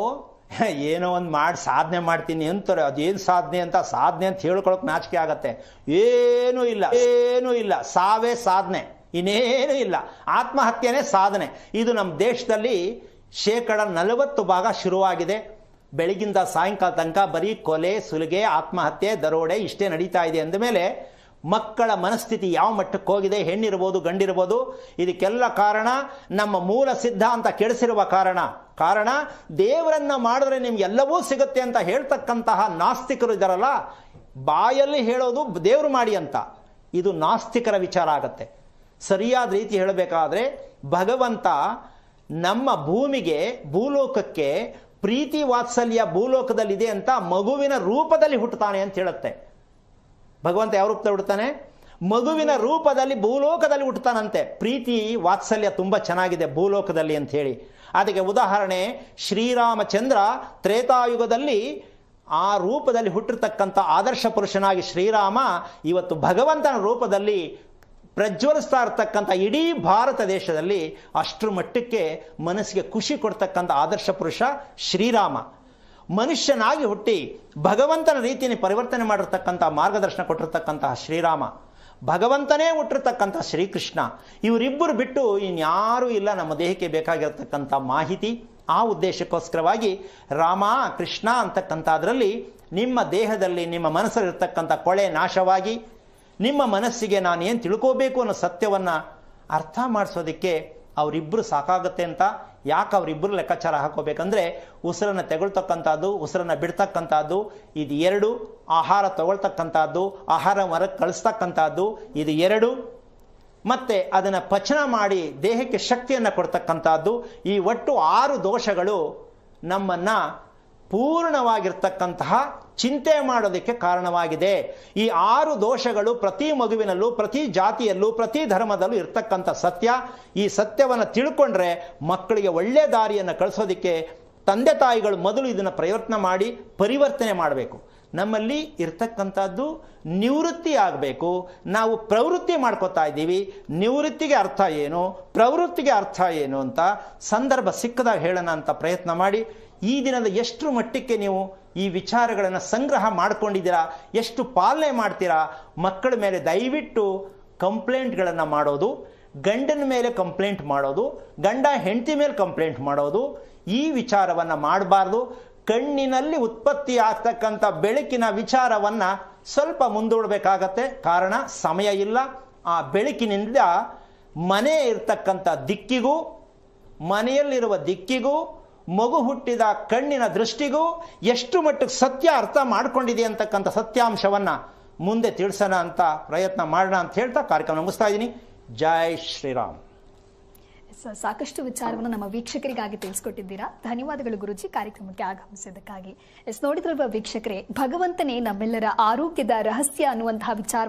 S3: ಏನೋ ಒಂದು ಮಾಡಿ ಸಾಧನೆ ಮಾಡ್ತೀನಿ ಅಂತಾರೆ. ಅದೇನು ಸಾಧನೆ ಅಂತ ಹೇಳ್ಕೊಳಕ್ಕೆ ನಾಚಿಕೆ ಆಗತ್ತೆ. ಏನೂ ಇಲ್ಲ, ಸಾವೇ ಸಾಧನೆ, ಇನ್ನೇನೂ ಇಲ್ಲ. ಆತ್ಮಹತ್ಯೆನೇ ಸಾಧನೆ. ಇದು ನಮ್ಮ ದೇಶದಲ್ಲಿ 40% ಶುರುವಾಗಿದೆ. ಬೆಳಗಿಂದ ಸಾಯಂಕಾಲ ತನಕ ಬರೀ ಕೊಲೆ, ಸುಲಿಗೆ, ಆತ್ಮಹತ್ಯೆ, ದರೋಡೆ ಇಷ್ಟೇ ನಡೀತಾ ಇದೆ ಅಂದಮೇಲೆ ಮಕ್ಕಳ ಮನಸ್ಥಿತಿ ಯಾವ ಮಟ್ಟಕ್ಕೆ ಹೋಗಿದೆ, ಹೆಣ್ಣಿರ್ಬೋದು ಗಂಡಿರ್ಬೋದು, ಇದಕ್ಕೆಲ್ಲ ಕಾರಣ ನಮ್ಮ ಮೂಲ ಸಿದ್ಧಾಂತ ಕೆಡಿಸಿರುವ ಕಾರಣ ದೇವರನ್ನ ಮಾಡಿದ್ರೆ ನಿಮ್ಗೆಲ್ಲವೂ ಸಿಗುತ್ತೆ ಅಂತ ಹೇಳ್ತಕ್ಕಂತಹ ನಾಸ್ತಿಕರು ಇದ್ದಾರಲ್ಲ, ಬಾಯಲ್ಲಿ ಹೇಳೋದು ದೇವರು ಮಾಡಿ ಅಂತ. ಇದು ನಾಸ್ತಿಕರ ವಿಚಾರ ಆಗತ್ತೆ. ಸರಿಯಾದ ರೀತಿ ಹೇಳಬೇಕಾದ್ರೆ ಭಗವಂತ ನಮ್ಮ ಭೂಮಿಗೆ, ಭೂಲೋಕಕ್ಕೆ ಪ್ರೀತಿ ವಾತ್ಸಲ್ಯ ಭೂಲೋಕದಲ್ಲಿದೆ ಅಂತ ಮಗುವಿನ ರೂಪದಲ್ಲಿ ಹುಟ್ಟುತ್ತಾನೆ ಅಂತ ಹೇಳುತ್ತೆ. ಭಗವಂತ ಯಾವ ರೂಪದಲ್ಲಿ ಹುಟ್ಟುತ್ತಾನೆ? ಮಗುವಿನ ರೂಪದಲ್ಲಿ ಭೂಲೋಕದಲ್ಲಿ ಹುಟ್ಟುತ್ತಾನಂತೆ. ಪ್ರೀತಿ ವಾತ್ಸಲ್ಯ ತುಂಬ ಚೆನ್ನಾಗಿದೆ ಭೂಲೋಕದಲ್ಲಿ ಅಂತ ಹೇಳಿ. ಅದಕ್ಕೆ ಉದಾಹರಣೆ ಶ್ರೀರಾಮಚಂದ್ರ ತ್ರೇತಾಯುಗದಲ್ಲಿ ಆ ರೂಪದಲ್ಲಿ ಹುಟ್ಟಿರ್ತಕ್ಕಂಥ ಆದರ್ಶ ಪುರುಷನಾಗಿ ಶ್ರೀರಾಮ ಇವತ್ತು ಭಗವಂತನ ರೂಪದಲ್ಲಿ ಪ್ರಜ್ವಲಿಸ್ತಾ ಇರ್ತಕ್ಕಂಥ ಇಡೀ ಭಾರತ ದೇಶದಲ್ಲಿ ಅಷ್ಟರ ಮಟ್ಟಕ್ಕೆ ಮನಸ್ಸಿಗೆ ಖುಷಿ ಕೊಡ್ತಕ್ಕಂಥ ಆದರ್ಶ ಪುರುಷ ಶ್ರೀರಾಮ. ಮನುಷ್ಯನಾಗಿ ಹುಟ್ಟಿ ಭಗವಂತನ ರೀತಿಯಲ್ಲಿ ಪರಿವರ್ತನೆ ಮಾಡಿರ್ತಕ್ಕಂಥ ಮಾರ್ಗದರ್ಶನ ಕೊಟ್ಟಿರ್ತಕ್ಕಂತಹ ಶ್ರೀರಾಮ, ಭಗವಂತನೇ ಹುಟ್ಟಿರ್ತಕ್ಕಂಥ ಶ್ರೀಕೃಷ್ಣ, ಇವರಿಬ್ಬರು ಬಿಟ್ಟು ಇನ್ಯಾರೂ ಇಲ್ಲ ನಮ್ಮ ದೇಹಕ್ಕೆ ಬೇಕಾಗಿರತಕ್ಕಂಥ ಮಾಹಿತಿ. ಆ ಉದ್ದೇಶಕ್ಕೋಸ್ಕರವಾಗಿ ರಾಮ ಕೃಷ್ಣ ಅಂತಕ್ಕಂಥದ್ರಲ್ಲಿ ನಿಮ್ಮ ದೇಹದಲ್ಲಿ ನಿಮ್ಮ ಮನಸ್ಸಲ್ಲಿರ್ತಕ್ಕಂಥ ಕೊಳೆ ನಾಶವಾಗಿ ನಿಮ್ಮ ಮನಸ್ಸಿಗೆ ನಾನು ಏನು ತಿಳ್ಕೋಬೇಕು ಅನ್ನೋ ಸತ್ಯವನ್ನು ಅರ್ಥ ಮಾಡಿಸೋದಕ್ಕೆ ಅವರಿಬ್ಬರು ಸಾಕಾಗುತ್ತೆ ಅಂತ. ಯಾಕೆ ಅವರಿಬ್ಬರು ಲೆಕ್ಕಾಚಾರ ಹಾಕೋಬೇಕಂದ್ರೆ ಉಸಿರನ್ನು ತೆಗೊಳ್ತಕ್ಕಂಥದ್ದು, ಉಸಿರನ್ನು ಬಿಡ್ತಕ್ಕಂಥದ್ದು ಇದು 2, ಆಹಾರ ತಗೊಳ್ತಕ್ಕಂಥದ್ದು, ಆಹಾರ ಹೊರಗೆ ಕಳಿಸ್ತಕ್ಕಂಥದ್ದು ಇದು 2, ಮತ್ತೆ ಅದನ್ನು ಪಚನ ಮಾಡಿ ದೇಹಕ್ಕೆ ಶಕ್ತಿಯನ್ನು ಕೊಡ್ತಕ್ಕಂಥದ್ದು. ಈ ಒಟ್ಟು 6 ದೋಷಗಳು ನಮ್ಮನ್ನು ಪೂರ್ಣವಾಗಿರ್ತಕ್ಕಂತಹ ಚಿಂತೆ ಮಾಡೋದಕ್ಕೆ ಕಾರಣವಾಗಿದೆ. ಈ 6 ದೋಷಗಳು ಪ್ರತಿ ಮಗುವಿನಲ್ಲೂ, ಪ್ರತಿ ಜಾತಿಯಲ್ಲೂ, ಪ್ರತಿ ಧರ್ಮದಲ್ಲೂ ಇರ್ತಕ್ಕಂಥ ಸತ್ಯ. ಈ ಸತ್ಯವನ್ನು ತಿಳ್ಕೊಂಡ್ರೆ ಮಕ್ಕಳಿಗೆ ಒಳ್ಳೆ ದಾರಿಯನ್ನು ಕಳಿಸೋದಕ್ಕೆ ತಂದೆ ತಾಯಿಗಳು ಮೊದಲು ಇದನ್ನು ಪ್ರಯತ್ನ ಮಾಡಿ ಪರಿವರ್ತನೆ ಮಾಡಬೇಕು. ನಮ್ಮಲ್ಲಿ ಇರ್ತಕ್ಕಂಥದ್ದು ನಿವೃತ್ತಿ ಆಗಬೇಕು. ನಾವು ಪ್ರವೃತ್ತಿ ಮಾಡ್ಕೋತಾ ಇದ್ದೀವಿ. ನಿವೃತ್ತಿಗೆ ಅರ್ಥ ಏನು, ಪ್ರವೃತ್ತಿಗೆ ಅರ್ಥ ಏನು ಅಂತ ಸಂದರ್ಭ ಸಿಕ್ಕದಾಗ ಹೇಳೋಣ ಅಂತ ಪ್ರಯತ್ನ ಮಾಡಿ ಈ ದಿನದ ಎಷ್ಟು ಮಟ್ಟಕ್ಕೆ ನೀವು ಈ ವಿಚಾರಗಳನ್ನು ಸಂಗ್ರಹ ಮಾಡ್ಕೊಂಡಿದ್ದೀರಾ, ಎಷ್ಟು ಪಾಲನೆ ಮಾಡ್ತೀರಾ. ಮಕ್ಕಳ ಮೇಲೆ ದಯವಿಟ್ಟು ಕಂಪ್ಲೇಂಟ್ಗಳನ್ನು ಮಾಡೋದು, ಗಂಡನ ಮೇಲೆ ಕಂಪ್ಲೇಂಟ್ ಮಾಡೋದು, ಗಂಡ ಹೆಂಡತಿ ಮೇಲೆ ಕಂಪ್ಲೇಂಟ್ ಮಾಡೋದು, ಈ ವಿಚಾರವನ್ನು ಮಾಡಬಾರ್ದು. ಕಣ್ಣಿನಲ್ಲಿ ಉತ್ಪತ್ತಿ ಆಗ್ತಕ್ಕಂಥ ಬೆಳಕಿನ ವಿಚಾರವನ್ನು ಸ್ವಲ್ಪ ಮುಂದೂಡಬೇಕಾಗತ್ತೆ. ಕಾರಣ ಸಮಯ ಇಲ್ಲ. ಆ ಬೆಳಕಿನಿಂದ ಮನೆ ಇರ್ತಕ್ಕಂಥ ದಿಕ್ಕಿಗೂ, ಮನೆಯಲ್ಲಿರುವ ದಿಕ್ಕಿಗೂ, ಮಗು ಹುಟ್ಟಿದ ಕಣ್ಣಿನ ದೃಷ್ಟಿಗೂ ಎಷ್ಟು ಮಟ್ಟಿಗೆ ಸತ್ಯ ಅರ್ಥ ಮಾಡ್ಕೊಂಡಿದೆ ಅಂತಕ್ಕಂಥ ಸತ್ಯಾಂಶವನ್ನು ಮುಂದೆ ತಿಳಿಸೋಣ ಅಂತ ಪ್ರಯತ್ನ ಮಾಡೋಣ ಅಂತ ಹೇಳ್ತಾ ಕಾರ್ಯಕ್ರಮ ಮುಗಿಸ್ತಾ ಇದ್ದೀನಿ. ಜೈ ಶ್ರೀರಾಮ್.
S1: ಸಾಕಷ್ಟು ವಿಚಾರವನ್ನು ನಮ್ಮ ವೀಕ್ಷಕರಿಗಾಗಿ ತಿಳಿಸ್ಕೊಟ್ಟಿದ್ದೀರಾ. ಧನ್ಯವಾದಗಳು ಗುರುಜಿ ಕಾರ್ಯಕ್ರಮಕ್ಕೆ ಆಗಮಿಸಿದ್ದಕ್ಕಾಗಿ. ನೋಡಿದ್ರಲ್ವ ವೀಕ್ಷಕರೇ, ಭಗವಂತನೇ ನಮ್ಮೆಲ್ಲರ ಆರೋಗ್ಯದ ರಹಸ್ಯ ಅನ್ನುವಂತಹ ವಿಚಾರ